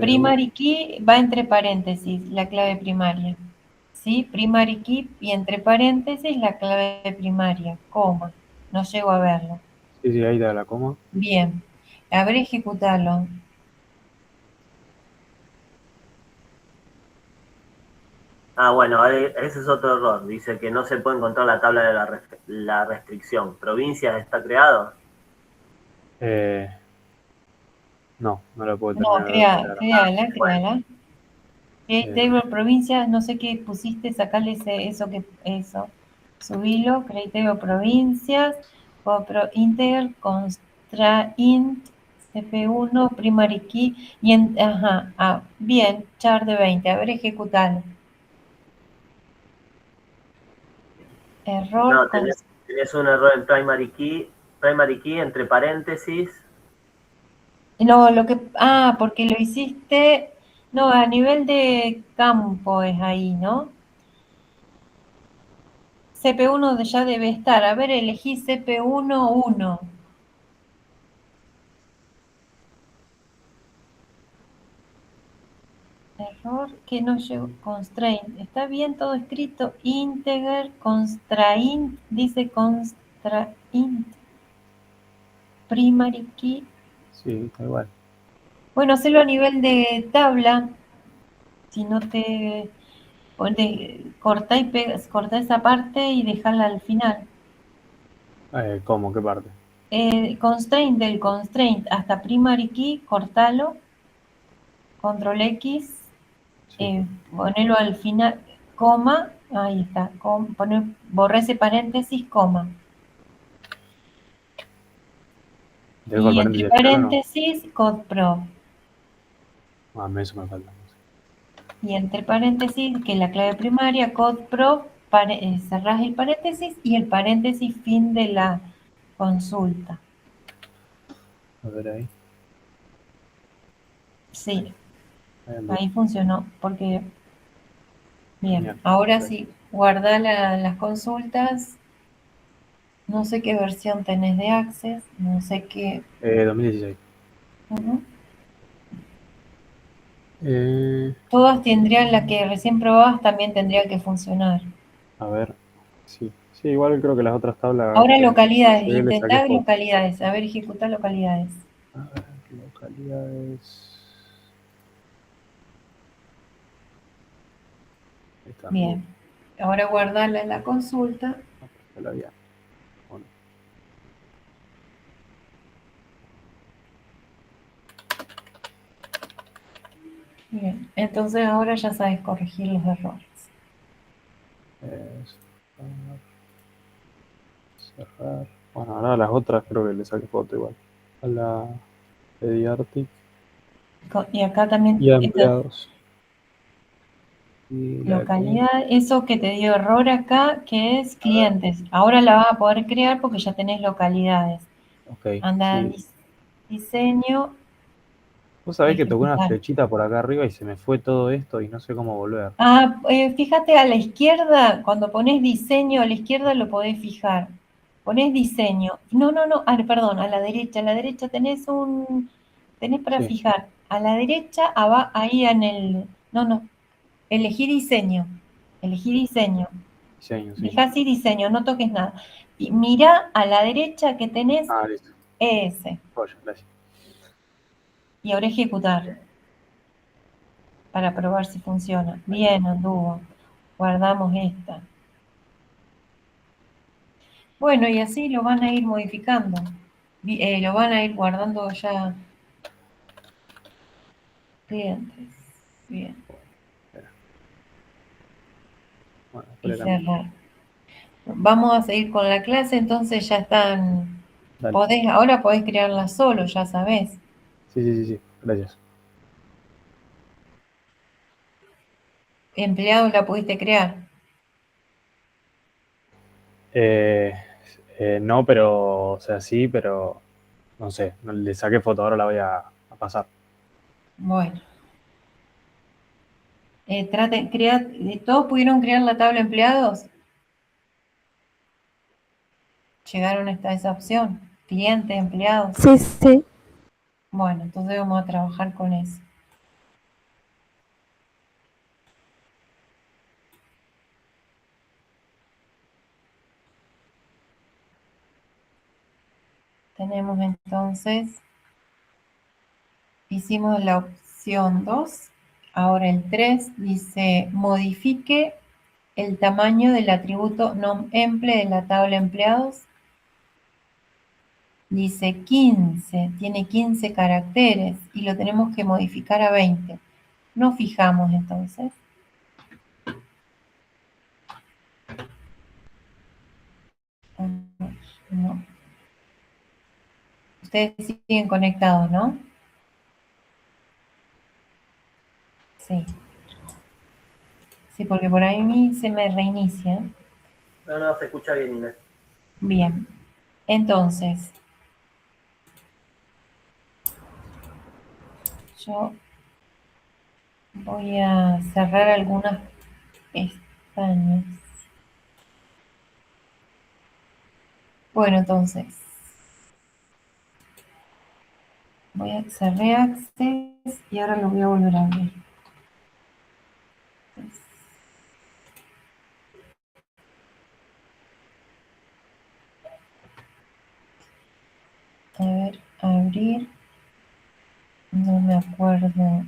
Primary key va entre paréntesis, la clave primaria. ¿Sí? Primary key y entre paréntesis la clave primaria, coma. No llego a verlo. Sí, ahí da la coma. Bien. A ver, ejecutarlo. Bueno, ese es otro error. Dice que no se puede encontrar la tabla de la restricción. ¿Provincias está creado? No lo puedo No, terminar de crear. créala. Create table provincias, no sé qué pusiste, sacale eso. Subilo, create table provincias, pro integer, constraint, cp1, primary key, bien, char de 20, a ver, ejecutar. Error, No, tenés un error en primary key entre paréntesis. no, porque lo hiciste, no, a nivel de campo es ahí, ¿no? CP1 ya debe estar. A ver, elegí CP1, 1. Error que no llegó. Constraint. Está bien todo escrito. Integer, constraint. Dice constraint. Primary key. Sí, está igual. Bueno, hacerlo a nivel de tabla. Si no te... cortá esa parte y dejarla al final. ¿Cómo? ¿Qué parte? Constraint del constraint hasta primary key, cortalo. Control X. Sí. Ponelo al final, coma, ahí está, borré ese paréntesis, coma. ¿Dejo el Y paréntesis entre al final o no? paréntesis, CodePro. Eso me falta. Y entre paréntesis, que es la clave primaria, CodePro, cerrás el paréntesis y el paréntesis fin de la consulta. A ver ahí. Sí, Ahí anduvo. ahí funcionó, porque, bien, Genial. ahora sí, guarda las consultas, no sé qué versión tenés de Access, no sé qué, 2016. ujú. Eh, Todas tendrían, la que recién probabas también tendría que funcionar. a ver. Sí. Sí, igual creo que las otras tablas Ahora que localidades, le saqué intentá foto. localidades, a ver, ejecutar localidades. A ver, localidades. Ahí está. Bien, ahora guardarla en la consulta. Ya la había. Bueno, Bien, entonces ahora ya sabes corregir los errores. cerrar. Bueno, ahora las otras creo que le saqué foto igual. A la Ediartic Y acá también, y a esta empleados. Y la de localidad, eso que te dio error acá, que es clientes. Ahora la vas a poder crear porque ya tenés localidades. Ok, Anda a sí. diseño, Vos sabés que toqué una ejecutar. flechita por acá arriba y se me fue todo esto y no sé cómo volver. Fíjate a la izquierda, cuando pones diseño a la izquierda lo podés fijar. Ponés diseño. No, perdón, a la derecha tenés para Sí, fijar. A la derecha, ahí elegí diseño. Elegí diseño. diseño, sí. Deja así diseño, no toques nada. Y mira a la derecha que tenés Ah, listo. ese. Joya, gracias. Y ahora ejecutar para probar si funciona. Bien, anduvo. Guardamos esta. Bueno, y así lo van a ir modificando. Lo van a ir guardando ya clientes. Bien. Bueno, Y después le cambio. cerrar. Vamos a seguir con la clase, entonces ya están. Dale. Ahora podés crearla solo, ya sabés. Sí, sí, sí, sí. Gracias. Empleados la pudiste crear. Eh, no, pero, o sea, sí, pero no sé, no le saqué foto, ahora la voy a pasar. Bueno. ¿Todos pudieron crear la tabla empleados? Llegaron hasta esa opción. Clientes, empleados. Sí, sí. Bueno, entonces vamos a trabajar con eso. Tenemos entonces, hicimos la opción 2. Ahora el 3 dice, modifique el tamaño del atributo nomEmple de la tabla empleados. Dice 15, tiene 15 caracteres y lo tenemos que modificar a 20. Nos fijamos entonces. No. Ustedes siguen conectados, ¿no? Sí. Sí, porque por ahí a mí se me reinicia. No, se escucha bien, Inés. Bien. Entonces, yo voy a cerrar algunas pestañas. Bueno, entonces, voy a cerrar Access y ahora lo voy a volver a abrir. A ver, abrir. No me acuerdo.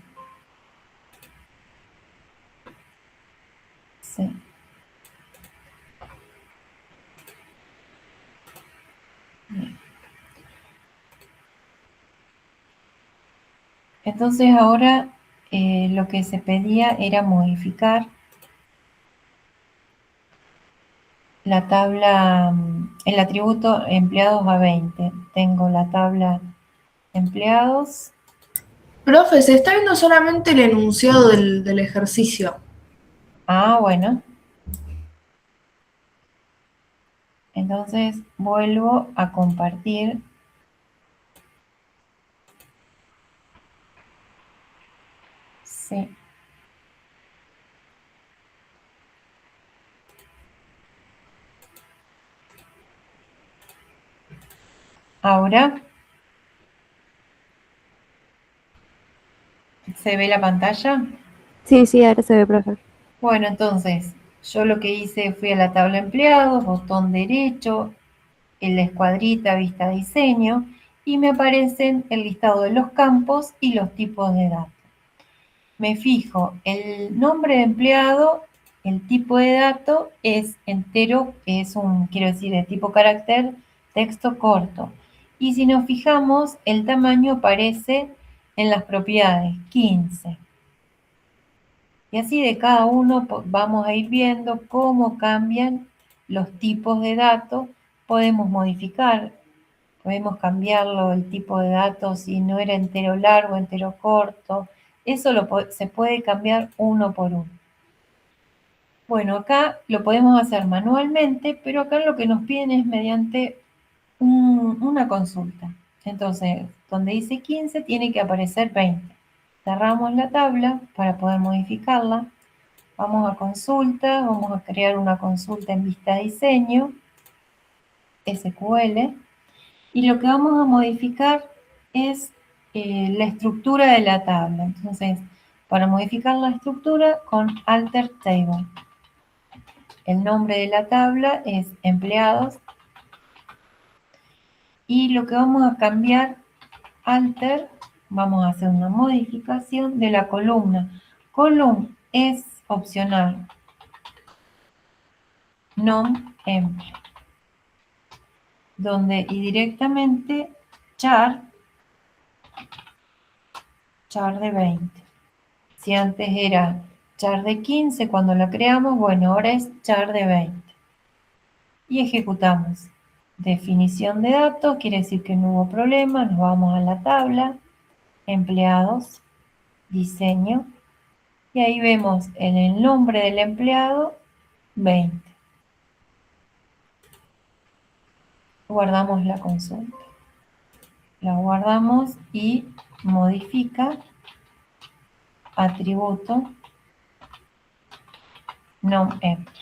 Sí. Bien. Entonces ahora lo que se pedía era modificar la tabla, el atributo empleados a 20. Tengo la tabla empleados. Profe, se está viendo solamente el enunciado del ejercicio. Ah, bueno. Entonces vuelvo a compartir. Sí. Ahora, ¿se ve la pantalla? Sí, sí, ahora se ve, profe. Bueno, entonces, yo lo que hice fui a la tabla empleados, botón derecho, en la escuadrita vista diseño, y me aparecen el listado de los campos y los tipos de datos. Me fijo, el nombre de empleado, el tipo de dato es entero, es quiero decir, de tipo carácter, texto corto. Y si nos fijamos, el tamaño aparece en las propiedades, 15. Y así de cada uno vamos a ir viendo cómo cambian los tipos de datos. Podemos modificar, podemos cambiarlo, el tipo de datos, si no era entero largo, entero corto. Eso se puede cambiar uno por uno. Bueno, acá lo podemos hacer manualmente, pero acá lo que nos piden es mediante una consulta. Entonces, donde dice 15 tiene que aparecer 20. Cerramos la tabla para poder modificarla. Vamos a consulta, vamos a crear una consulta en vista diseño, SQL, y lo que vamos a modificar es la estructura de la tabla. Entonces, para modificar la estructura con Alter Table. El nombre de la tabla es empleados y lo que vamos a cambiar, Alter, vamos a hacer una modificación de la columna. Column es opcional. Non-emple. Donde y directamente char de 20. Si antes era char de 15 cuando la creamos, bueno, ahora es char de 20. Y ejecutamos. Definición de datos, quiere decir que no hubo problema, nos vamos a la tabla, empleados, diseño, y ahí vemos en el nombre del empleado 20. Guardamos la consulta. La guardamos y modifica atributo non-emple.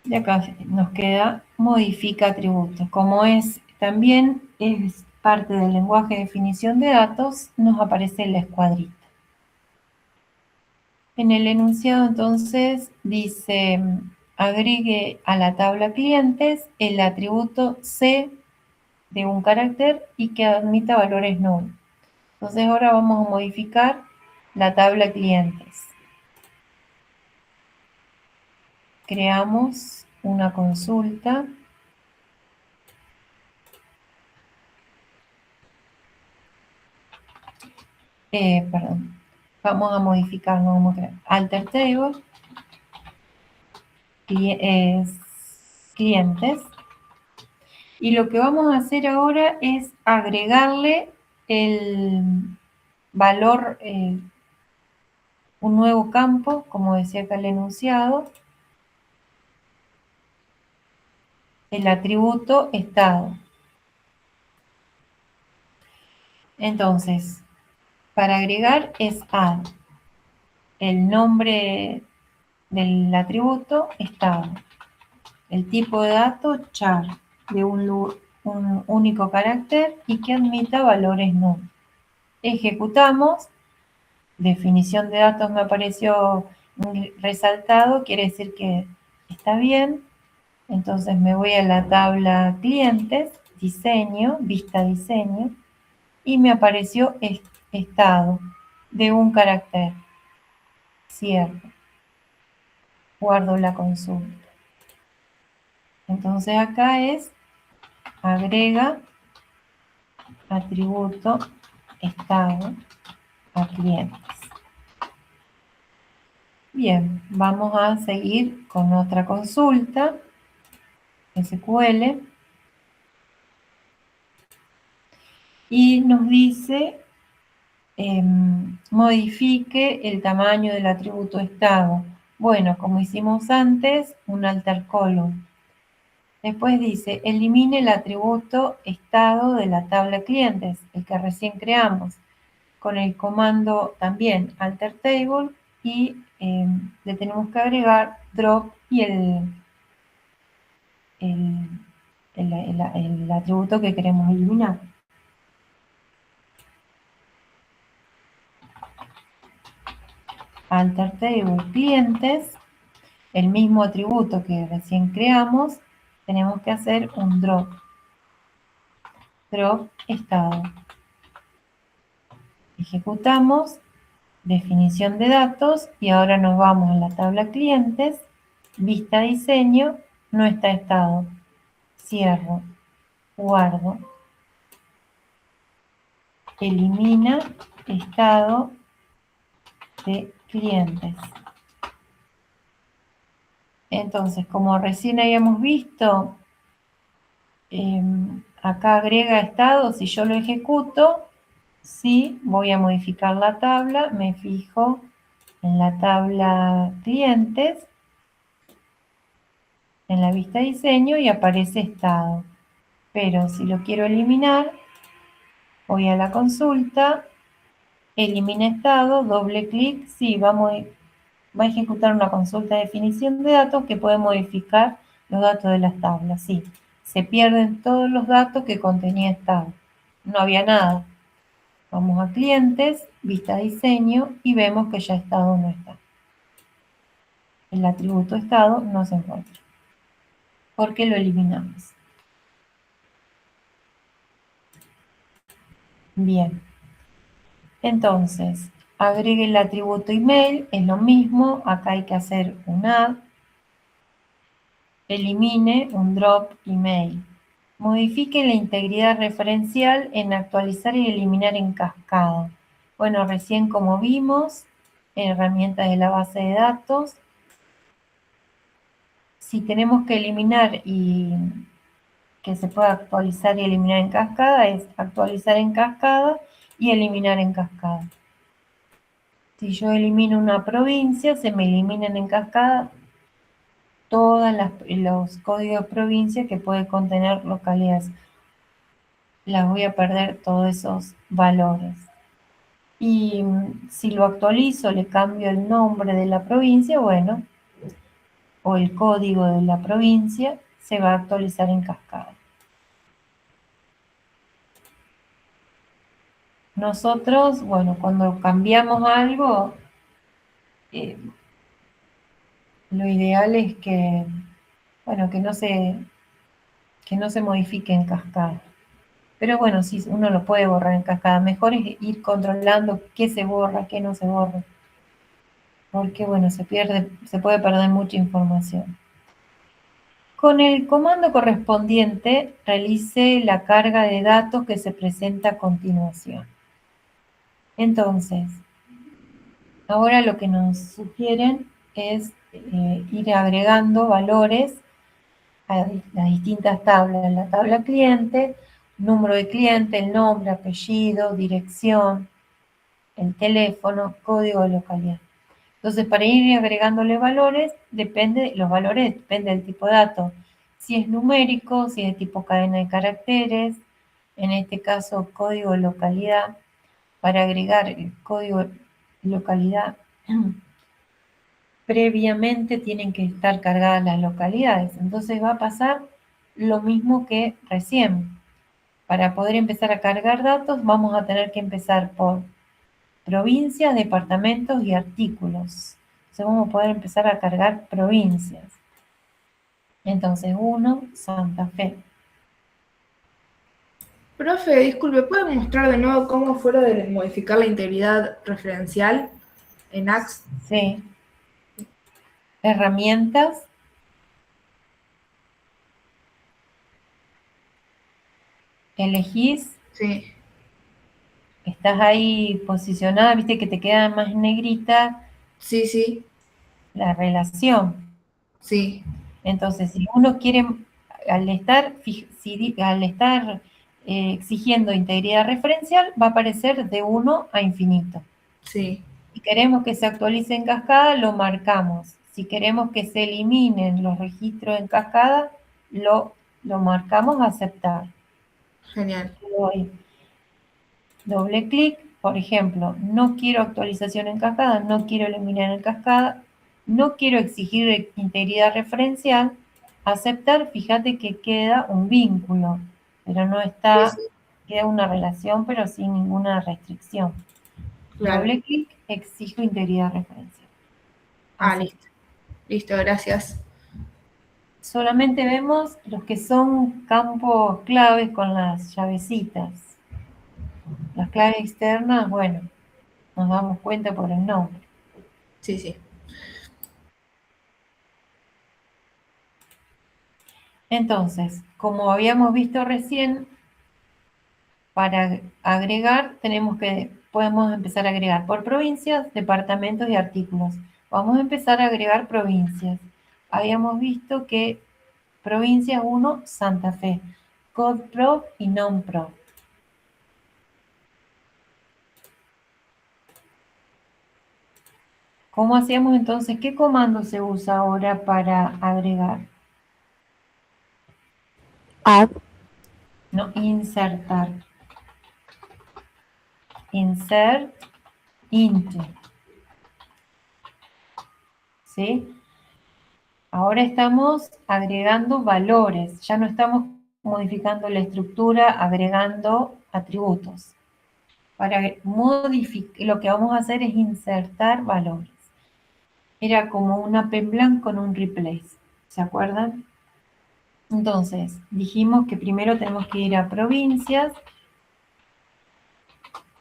Y acá nos queda modifica atributos. Como también es parte del lenguaje de definición de datos, nos aparece la escuadrita. En el enunciado entonces dice, agregue a la tabla clientes el atributo C de un carácter y que admita valores null. Entonces ahora vamos a modificar la tabla clientes. Creamos una consulta. Perdón. Vamos a modificar, no vamos a crear. Alter table. Clientes. Y lo que vamos a hacer ahora es agregarle el valor, un nuevo campo, como decía acá el enunciado, el atributo estado. Entonces, para agregar es add, el nombre del atributo estado, el tipo de dato char, de un único carácter y que admita valores null. Ejecutamos, definición de datos me apareció resaltado, quiere decir que está bien. Entonces me voy a la tabla clientes, diseño, vista diseño, y me apareció estado de un carácter. Cierro. Guardo la consulta. Entonces acá es agrega atributo estado a clientes. Bien, vamos a seguir con otra consulta SQL y nos dice modifique el tamaño del atributo estado. Bueno, como hicimos antes, un alter column. Después dice, elimine el atributo estado de la tabla clientes, el que recién creamos, con el comando también alter table y le tenemos que agregar drop y el atributo que queremos eliminar. Alter table clientes, el mismo atributo que recién creamos, tenemos que hacer un drop. Drop estado. Ejecutamos, definición de datos y ahora nos vamos a la tabla clientes, vista diseño, no está estado. Cierro, guardo, elimina estado de clientes. Entonces, como recién habíamos visto, acá agrega estado, si yo lo ejecuto, sí, voy a modificar la tabla, me fijo en la tabla clientes, en la vista diseño y aparece estado. Pero si lo quiero eliminar, voy a la consulta, elimina estado, doble clic, sí, va a ejecutar una consulta de definición de datos que puede modificar los datos de las tablas, sí. Se pierden todos los datos que contenía estado. No había nada. Vamos a clientes, vista diseño y vemos que ya estado no está. El atributo estado no se encuentra porque lo eliminamos. Bien. Entonces, agregue el atributo email, es lo mismo, acá hay que hacer un add, elimine un drop email. Modifique la integridad referencial en actualizar y eliminar en cascada. Bueno, recién como vimos, en herramientas de la base de datos, si tenemos que eliminar y que se pueda actualizar y eliminar en cascada, es actualizar en cascada y eliminar en cascada. Si yo elimino una provincia, se me eliminan en cascada todos los códigos de provincia que puede contener localidades. Las voy a perder todos esos valores. Y si lo actualizo, le cambio el nombre de la provincia, bueno, o el código de la provincia, se va a actualizar en cascada. Nosotros, bueno, cuando cambiamos algo, lo ideal es que, bueno, que no se modifique en cascada. Pero bueno, sí, uno lo puede borrar en cascada. Mejor es ir controlando qué se borra, qué no se borra. Porque bueno, se puede perder mucha información. Con el comando correspondiente, realice la carga de datos que se presenta a continuación. Entonces, ahora lo que nos sugieren es ir agregando valores a las distintas tablas. La tabla cliente, número de cliente, el nombre, apellido, dirección, el teléfono, código de localidad. Entonces, para ir agregándole valores, los valores dependen del tipo de dato. Si es numérico, si es de tipo cadena de caracteres, en este caso código de localidad. Para agregar el código de localidad, previamente tienen que estar cargadas las localidades. Entonces va a pasar lo mismo que recién. Para poder empezar a cargar datos, vamos a tener que empezar por provincias, departamentos y artículos. Entonces vamos a poder empezar a cargar provincias. Entonces, 1, Santa Fe. Profe, disculpe, ¿puede mostrar de nuevo cómo fue lo de modificar la integridad referencial en Axe? Sí. Herramientas. Elegís Sí. estás ahí posicionada, viste que te queda más negrita Sí, sí, la relación. sí, Entonces, si uno quiere, al estar, exigiendo integridad referencial, va a aparecer de 1 a infinito. sí. Si queremos que se actualice en cascada, lo marcamos. Si queremos que se eliminen los registros en cascada, lo marcamos a aceptar. Genial. Doy doble clic, por ejemplo, no quiero actualización en cascada, no quiero eliminar en cascada, no quiero exigir integridad referencial, aceptar, fíjate que queda un vínculo, pero no Sí, está, sí, queda una relación, pero sin ninguna restricción. claro. Doble clic, exijo integridad referencial. Ah, Acepto. listo. Listo, gracias. Solamente vemos los que son campos claves con las llavecitas. Las claves externas, bueno, nos damos cuenta por el nombre. Sí, sí. Entonces, como habíamos visto recién, para agregar podemos empezar a agregar por provincias, departamentos y artículos. Vamos a empezar a agregar provincias. Habíamos visto que provincia 1, Santa Fe, CODPROV y NOMPROV. ¿Cómo hacíamos entonces? ¿Qué comando se usa ahora para agregar? Add. No, insertar. Insert into. ¿Sí? Ahora estamos agregando valores, ya no estamos modificando la estructura, agregando atributos. Para modificar, lo que vamos a hacer es insertar valores. Era como un append blank con un replace, ¿se acuerdan? Entonces, dijimos que primero tenemos que ir a provincias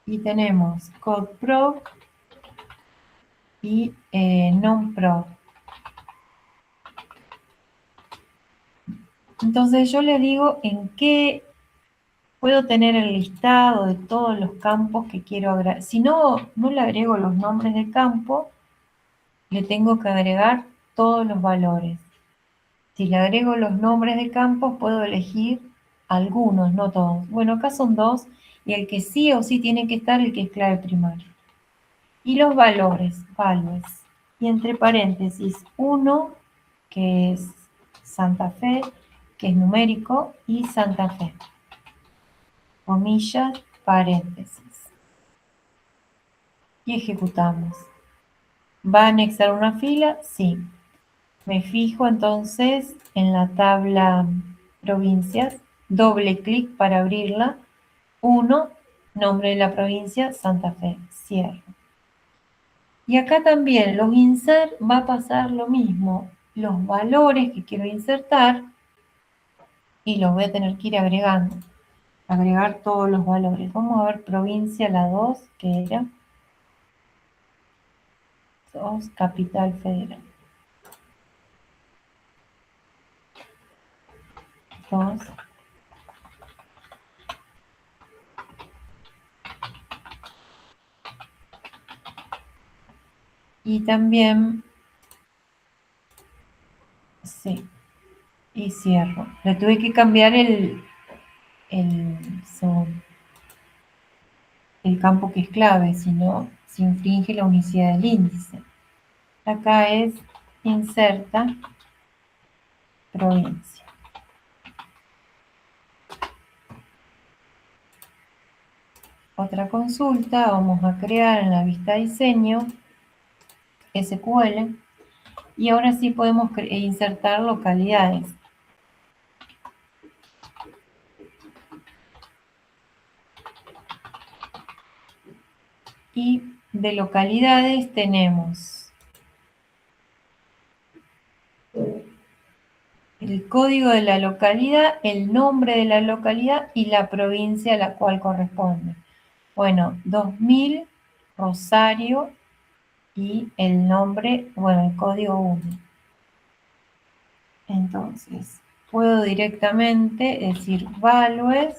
y tenemos CodeProv y NonProv. Entonces yo les digo en qué puedo tener el listado de todos los campos que quiero agregar. Si no le agrego los nombres de campo, le tengo que agregar todos los valores. Si le agrego los nombres de campos, puedo elegir algunos, no todos. Bueno, acá son 2, y el que sí o sí tiene que estar, el que es clave primaria. Y los valores, values. Y entre paréntesis, 1, que es Santa Fe, que es numérico, y Santa Fe. Comillas, paréntesis. Y ejecutamos. ¿Va a anexar una fila? Sí. Me fijo entonces en la tabla provincias, doble clic para abrirla. 1, nombre de la provincia, Santa Fe. Cierro. Y acá también los insert va a pasar lo mismo. Los valores que quiero insertar y los voy a tener que ir agregando. Agregar todos los valores. Vamos a ver provincia la 2, que era 2, Capital Federal. 2. Y también, sí, y cierro. Le tuve que cambiar el campo que es clave, si no, se infringe la unicidad del índice. Acá es inserta provincia. Otra consulta, vamos a crear en la vista diseño SQL y ahora sí podemos insertar localidades. Y de localidades tenemos el código de la localidad, el nombre de la localidad y la provincia a la cual corresponde. Bueno, 2000 Rosario y el nombre, bueno, el código 1. Entonces, puedo directamente decir values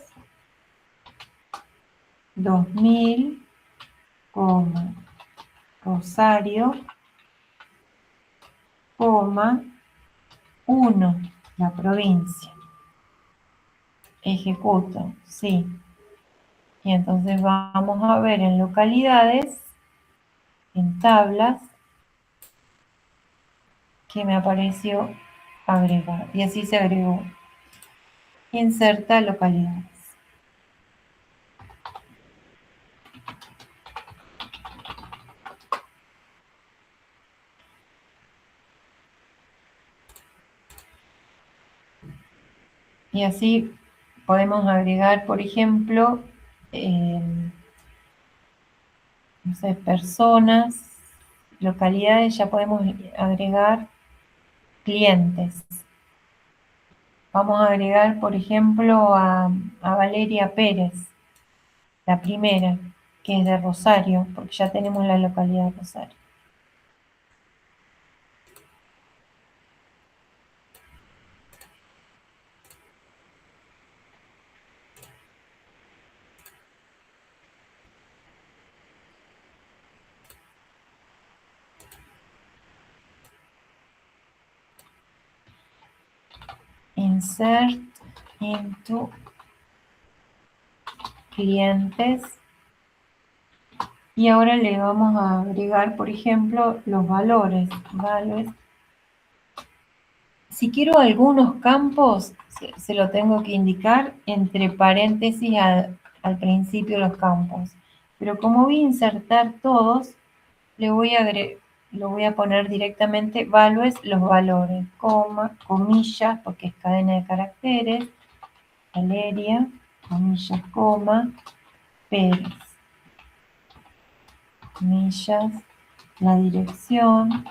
2000, Rosario, 1, la provincia. Ejecuto, sí. Y entonces vamos a ver en localidades, en tablas, que me apareció agregar. Y así se agregó. Inserta localidades. Y así podemos agregar, por ejemplo, no sé, personas, localidades, ya podemos agregar clientes. Vamos a agregar, por ejemplo, a Valeria Pérez, la primera, que es de Rosario, porque ya tenemos la localidad de Rosario. Insert into clientes. Y ahora le vamos a agregar, por ejemplo, los valores. Si quiero algunos campos, se lo tengo que indicar entre paréntesis al principio de los campos. Pero como voy a insertar todos, lo voy a poner directamente values, los valores, coma, comillas, porque es cadena de caracteres, Valeria, comillas, coma, Pérez, comillas, la dirección,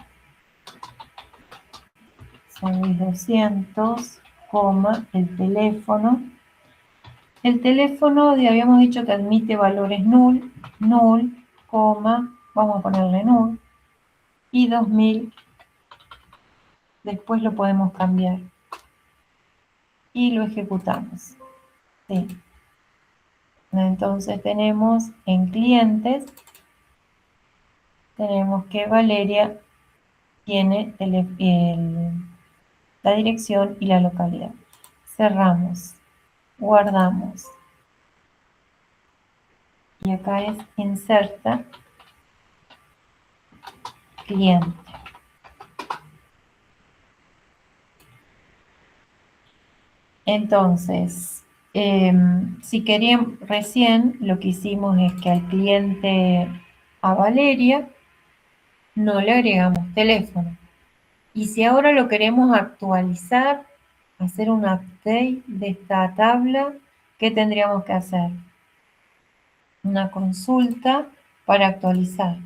6200, coma, el teléfono. El teléfono, habíamos dicho que admite valores null, coma, vamos a ponerle null, y 2000, después lo podemos cambiar. Y lo ejecutamos. Sí. Entonces tenemos en clientes, tenemos que Valeria tiene la dirección y la localidad. Cerramos, guardamos. Y acá es inserta cliente. Entonces, si querían, recién lo que hicimos es que al cliente, a Valeria, no le agregamos teléfono. Y si ahora lo queremos actualizar, hacer un update de esta tabla, ¿qué tendríamos que hacer? Una consulta para actualizar.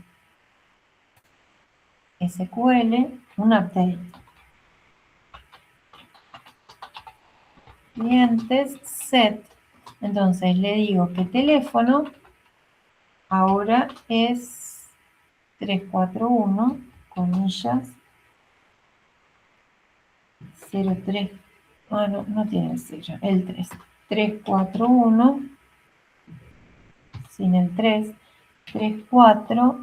SQL, un update. Clientes, set. Entonces le digo que teléfono ahora es 341, comillas, 03. Ah, no tiene el 0, el 3. 341, sin el 3, 34,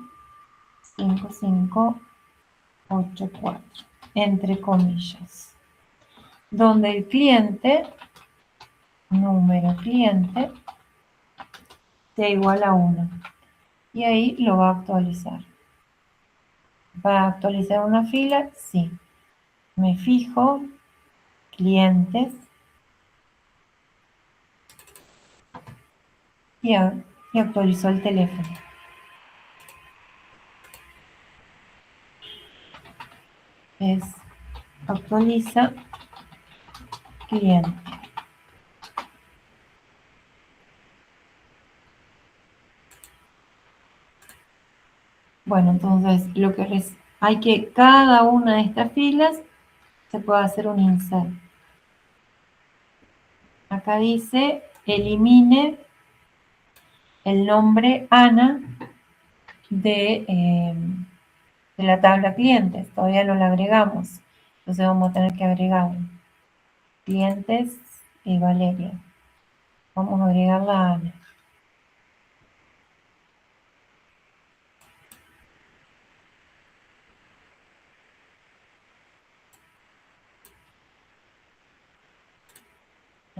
55, 84, entre comillas. Donde el cliente, número cliente, sea igual a 1. Y ahí lo va a actualizar. ¿Va a actualizar una fila? Sí. Me fijo, clientes, y actualizó el teléfono. Actualiza cliente. Bueno, entonces lo que hay que cada una de estas filas se puede hacer un insert. Acá dice elimine el nombre Ana de la tabla clientes. Todavía no la agregamos. Entonces vamos a tener que agregar clientes y Valeria. Vamos a agregarla a Ana.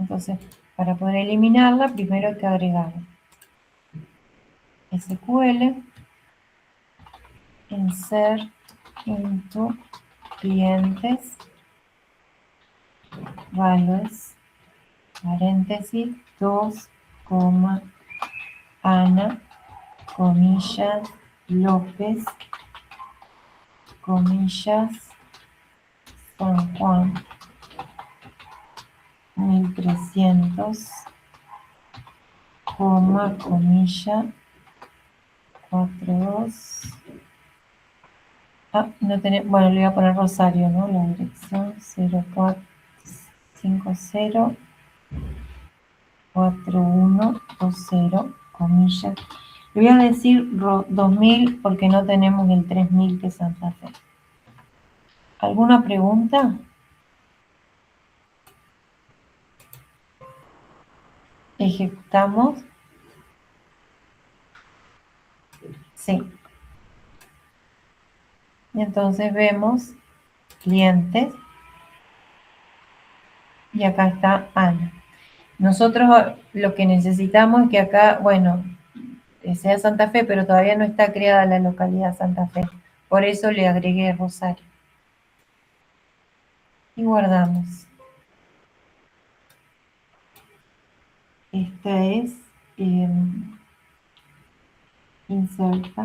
Entonces, para poder eliminarla, primero hay que agregar SQL, insert into clientes, values, paréntesis, 2, Ana, comillas, López, comillas, San Juan, 1300, coma, comilla, 42. Ah, no tenemos, bueno, le voy a poner Rosario, ¿no? La dirección 0450 4120, comillas. Le voy a decir 2000 porque no tenemos el 3000 que es Santa Fe. ¿Alguna pregunta? Ejecutamos. Sí. Y entonces vemos clientes. Y acá está Ana. Nosotros lo que necesitamos es que acá, bueno, sea Santa Fe, pero todavía no está creada la localidad Santa Fe. Por eso le agregué Rosario. Y guardamos. Esta es inserta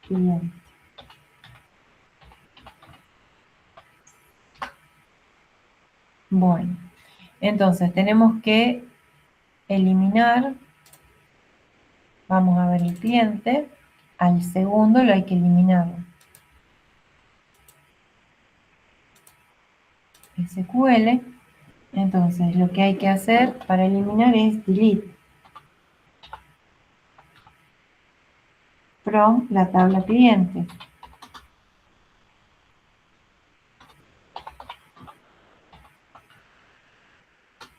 cliente. Bueno, entonces tenemos que eliminar, vamos a ver el cliente, al segundo lo hay que eliminarlo. SQL, entonces lo que hay que hacer para eliminar es delete from la tabla clientes.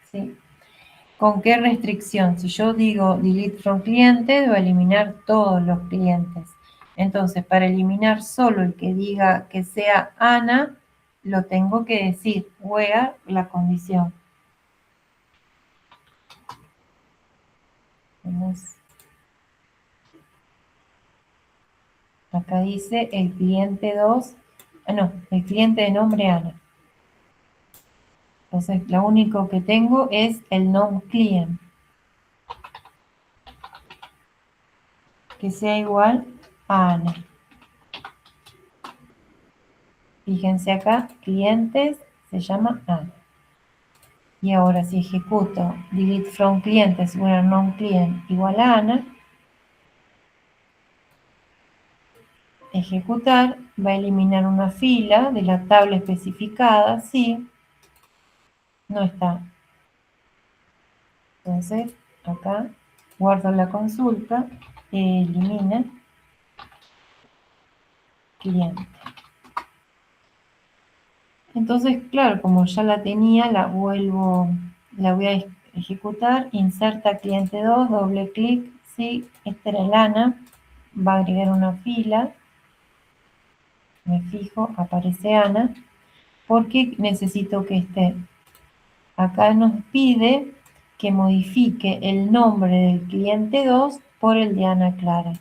¿Sí? ¿Con qué restricción? Si yo digo delete from clientes, va a eliminar todos los clientes. Entonces, para eliminar solo el que diga que sea Ana, lo tengo que decir, where la condición. Acá dice el cliente 2, el cliente de nombre Ana. Entonces, lo único que tengo es el non-client. Que sea igual a Ana. Fíjense acá, clientes se llama Ana. Y ahora si ejecuto delete from clientes where non-client igual a Ana, ejecutar, va a eliminar una fila de la tabla especificada, sí, no está. Entonces, acá guardo la consulta, elimina cliente. Entonces, claro, como ya la tenía, la voy a ejecutar, inserta cliente 2, doble clic, sí, esta era el Ana, va a agregar una fila, me fijo, aparece Ana, porque necesito que esté. Acá nos pide que modifique el nombre del cliente 2 por el de Ana Clara.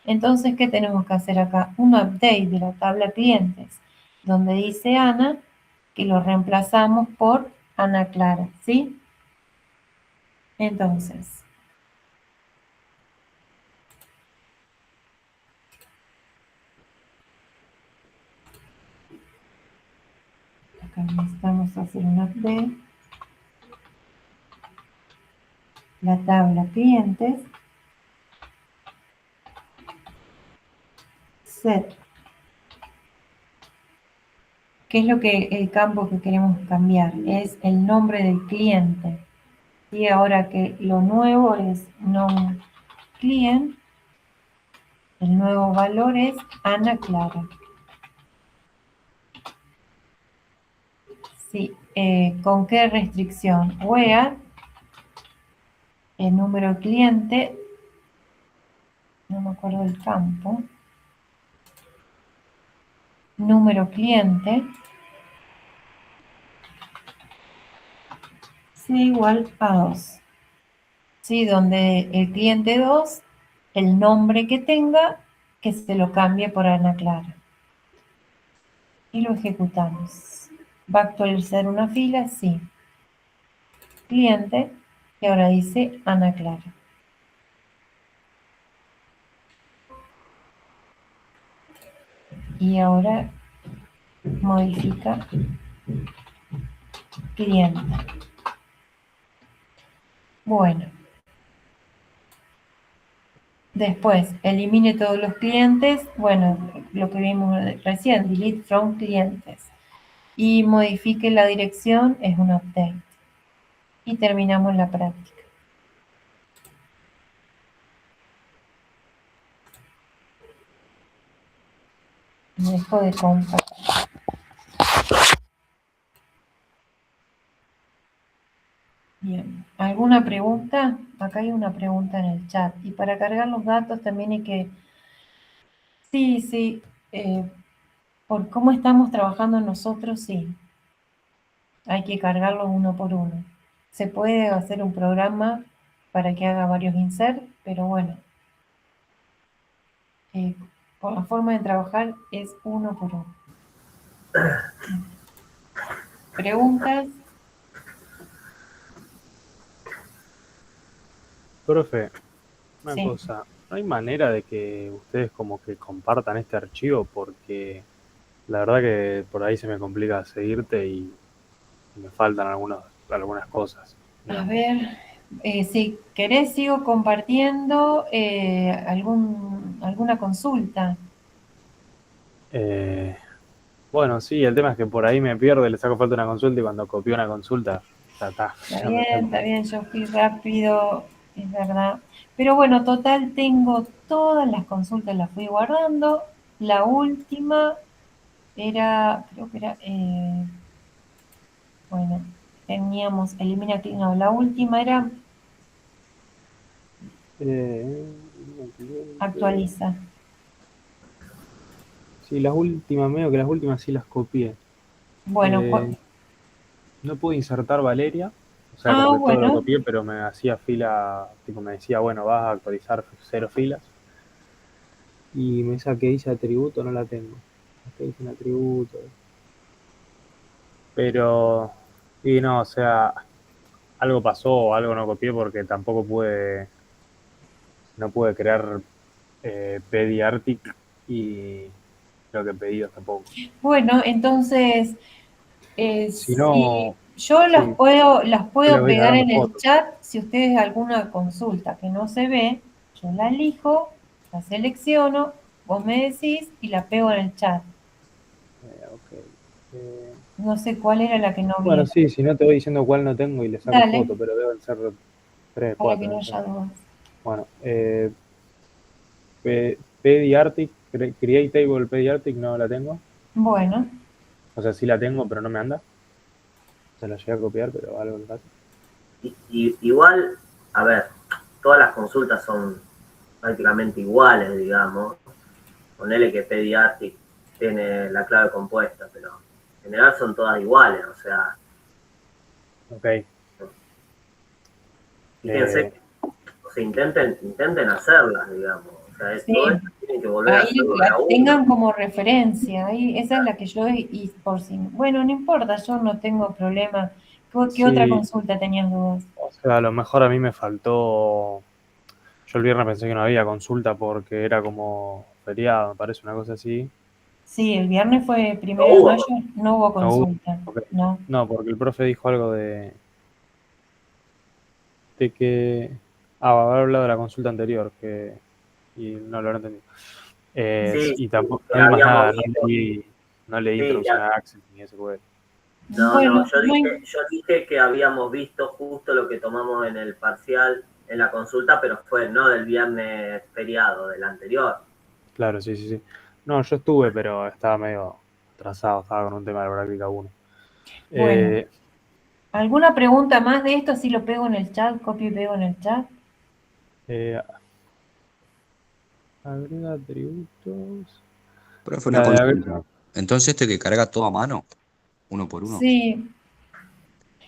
Entonces, ¿qué tenemos que hacer acá? Un update de la tabla clientes, donde dice Ana, que lo reemplazamos por Ana Clara, ¿sí? Entonces, acá necesitamos hacer un update. La tabla clientes, set. ¿Qué es lo que el campo que queremos cambiar? Es el nombre del cliente. Y ahora que lo nuevo es non-client, el nuevo valor es Ana Clara. Sí, ¿con qué restricción? Where, el número cliente, no me acuerdo del campo, número cliente, C igual a 2. ¿Sí? Donde el cliente 2, el nombre que tenga, que se lo cambie por Ana Clara. Y lo ejecutamos. ¿Va a actualizar una fila? Sí. Cliente, y ahora dice Ana Clara. Y ahora modifica cliente. Bueno. Después, elimine todos los clientes. Bueno, lo que vimos recién, delete from clientes. Y modifique la dirección, es un update. Y terminamos la práctica. Dejo de compartir. Bien, ¿alguna pregunta? Acá hay una pregunta en el chat. Y para cargar los datos también hay que... Sí, por cómo estamos trabajando nosotros, sí. Hay que cargarlos uno por uno. Se puede hacer un programa para que haga varios insert, pero bueno. Por la forma de trabajar es uno por uno. ¿Preguntas? Profe, una Sí. cosa, ¿no hay manera de que ustedes como que compartan este archivo? Porque la verdad que por ahí se me complica seguirte y me faltan algunas cosas. A digamos. ver, si querés sigo compartiendo alguna consulta. Bueno, sí, el tema es que por ahí me pierdo, le saco falta una consulta y cuando copio una consulta, ya está. Está bien, yo fui rápido, es verdad. Pero bueno, total tengo todas las consultas, las fui guardando. La última era, creo que era, bueno, teníamos elimina clic, no, la última era actualiza. Sí, las últimas, medio que las últimas sí las copié. Bueno, No pude insertar Valeria, o sea, como que todo lo bueno, copié, pero me hacía fila, tipo me decía, bueno, vas a actualizar 0 filas. Y esa que hice atributo no la tengo. Que hice un atributo. Pero, y no, o sea, algo pasó o algo no copié porque tampoco no pude crear pediartic y lo que he pedido tampoco. bueno, entonces, Si si no, yo sí, las yo les puedo voy pegar sacando en el fotos. chat, si ustedes alguna consulta que no se ve, yo la elijo, la selecciono, vos me decís y la pego en el chat. Ok. No sé cuál era la que no Bueno, vieron. sí, si no te voy diciendo cuál no tengo y le saco Dale, foto, pero deben ser 3, para que 4. no No sé. haya dudas. Bueno, pediartic, create table pediartic no la tengo. Bueno, O sea, sí la tengo, pero no me anda. Se la llegué a copiar, pero algo le pasa. Igual, a ver, todas las consultas son prácticamente iguales, digamos. Ponele que pediartic tiene la clave compuesta, pero en general son todas iguales, o sea, Ok. fíjense, o sea, intenten hacerlas, digamos. O sea, sí, todo esto tienen que volver a ahí hacerlo de la a tengan uno. como referencia, ahí, esa es la que yo, y por si, bueno, no importa, yo no tengo problema. ¿Qué otra Sí, consulta tenías dudas? o sea, a lo mejor a mí me faltó. Yo el viernes pensé que no había consulta porque era como feriado, me parece una cosa así. Sí, el viernes fue No 1 de mayo, hubo. no hubo No hubo, consulta, ok. no. No, porque el profe dijo algo de que. Haber hablado de la consulta anterior, y no lo entendí. Sí, Y sí, tampoco, que no hay más habíamos nada, visto. no leí Sí, introducción a Access ni SQL. no, Bueno, yo dije que habíamos visto justo lo que tomamos en el parcial, en la consulta, pero fue no del viernes feriado, del anterior. Claro, sí, sí, sí. No, yo estuve, pero estaba medio atrasado, estaba con un tema de la práctica 1. bueno, ¿alguna pregunta más de esto? Así lo pego en el chat, copio y pego en el chat. Eh, agrega atributos. Profe, una La de consulta. Entonces, ¿este que carga todo a mano? Uno por uno. Sí,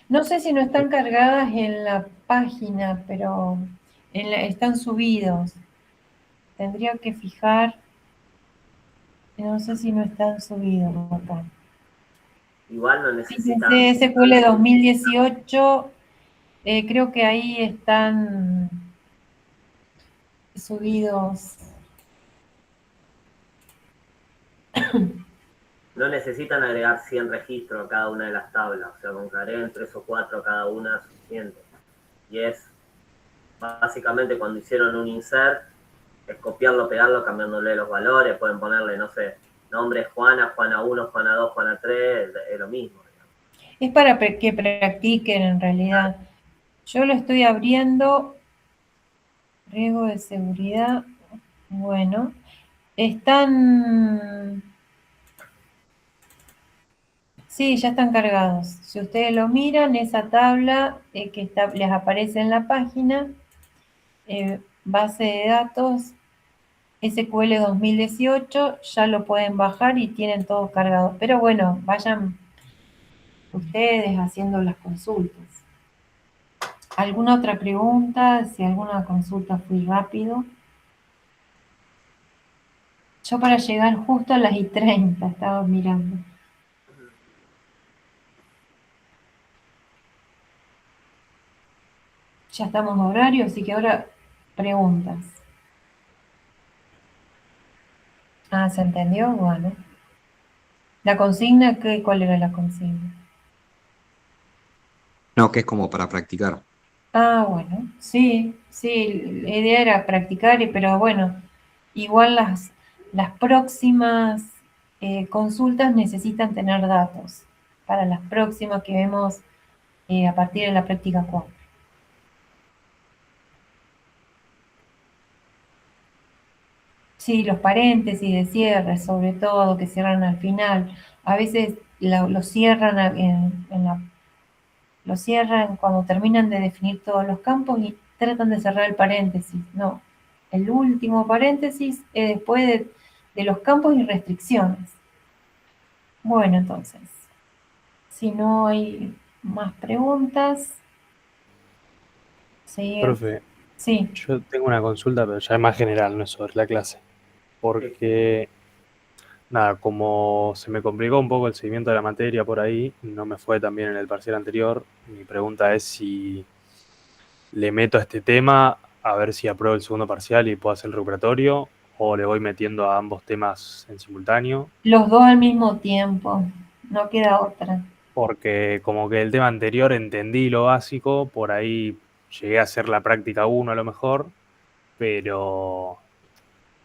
No sé si no están cargadas en la página, pero están subidos. Tendría que fijar. No sé si no están subidos acá. Igual no necesitan. Fíjense, SQL 2018, creo que ahí están subidos. No necesitan agregar 100 registros a cada una de las tablas, o sea, con que agreguen 3 o 4 a cada una es suficiente. Y es básicamente cuando hicieron un insert, es copiarlo, pegarlo, cambiándole los valores, pueden ponerle, no sé, nombre Juana, Juana 1, Juana 2, Juana 3, es lo mismo. Digamos. Es para que practiquen en realidad. Yo lo estoy abriendo. Riesgo de seguridad. Bueno, están... Sí, ya están cargados. Si ustedes lo miran, esa tabla que les aparece en la página, base de datos, SQL 2018, ya lo pueden bajar y tienen todo cargado. Pero bueno, vayan ustedes haciendo las consultas. ¿Alguna otra pregunta? Si alguna consulta fui rápido. Yo para llegar justo a las y 30 estaba mirando. Ya estamos a horario, así que ahora preguntas. Ah, ¿se entendió? Bueno. ¿La consigna? ¿Cuál era la consigna? No, que es como para practicar. Ah, bueno, sí, la idea era practicar, pero bueno, igual las próximas consultas necesitan tener datos para las próximas que vemos a partir de la práctica 4. Sí, los paréntesis de cierre, sobre todo, que cierran al final. A veces lo cierran lo cierran cuando terminan de definir todos los campos y tratan de cerrar el paréntesis. No, el último paréntesis es después de los campos y restricciones. Bueno, entonces, si no hay más preguntas, Profe, sí. yo tengo una consulta, pero ya es más general, no es sobre la clase. Porque, nada, como se me complicó un poco el seguimiento de la materia por ahí, no me fue tan bien en el parcial anterior, mi pregunta es si le meto a este tema a ver si apruebo el segundo parcial y puedo hacer el recuperatorio, o le voy metiendo a ambos temas en simultáneo. Los dos al mismo tiempo, no queda otra. Porque como que el tema anterior entendí lo básico, por ahí llegué a hacer la práctica 1 a lo mejor, pero,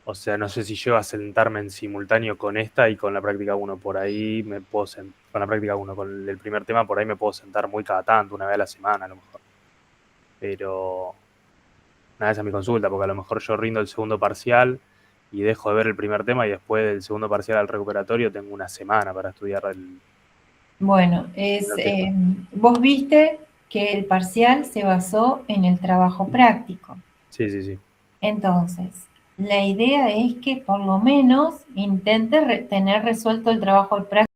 o sea, no sé si llego a sentarme en simultáneo con esta y con la práctica 1. Por ahí me puedo con la práctica 1, con el primer tema, por ahí me puedo sentar muy cada tanto, una vez a la semana a lo mejor. Pero, nada, esa es mi consulta, porque a lo mejor yo rindo el segundo parcial y dejo de ver el primer tema y después del segundo parcial al recuperatorio tengo una semana para estudiar el... Bueno, vos viste que el parcial se basó en el trabajo práctico. Sí, sí, sí. Entonces, la idea es que por lo menos intentes tener resuelto el trabajo práctico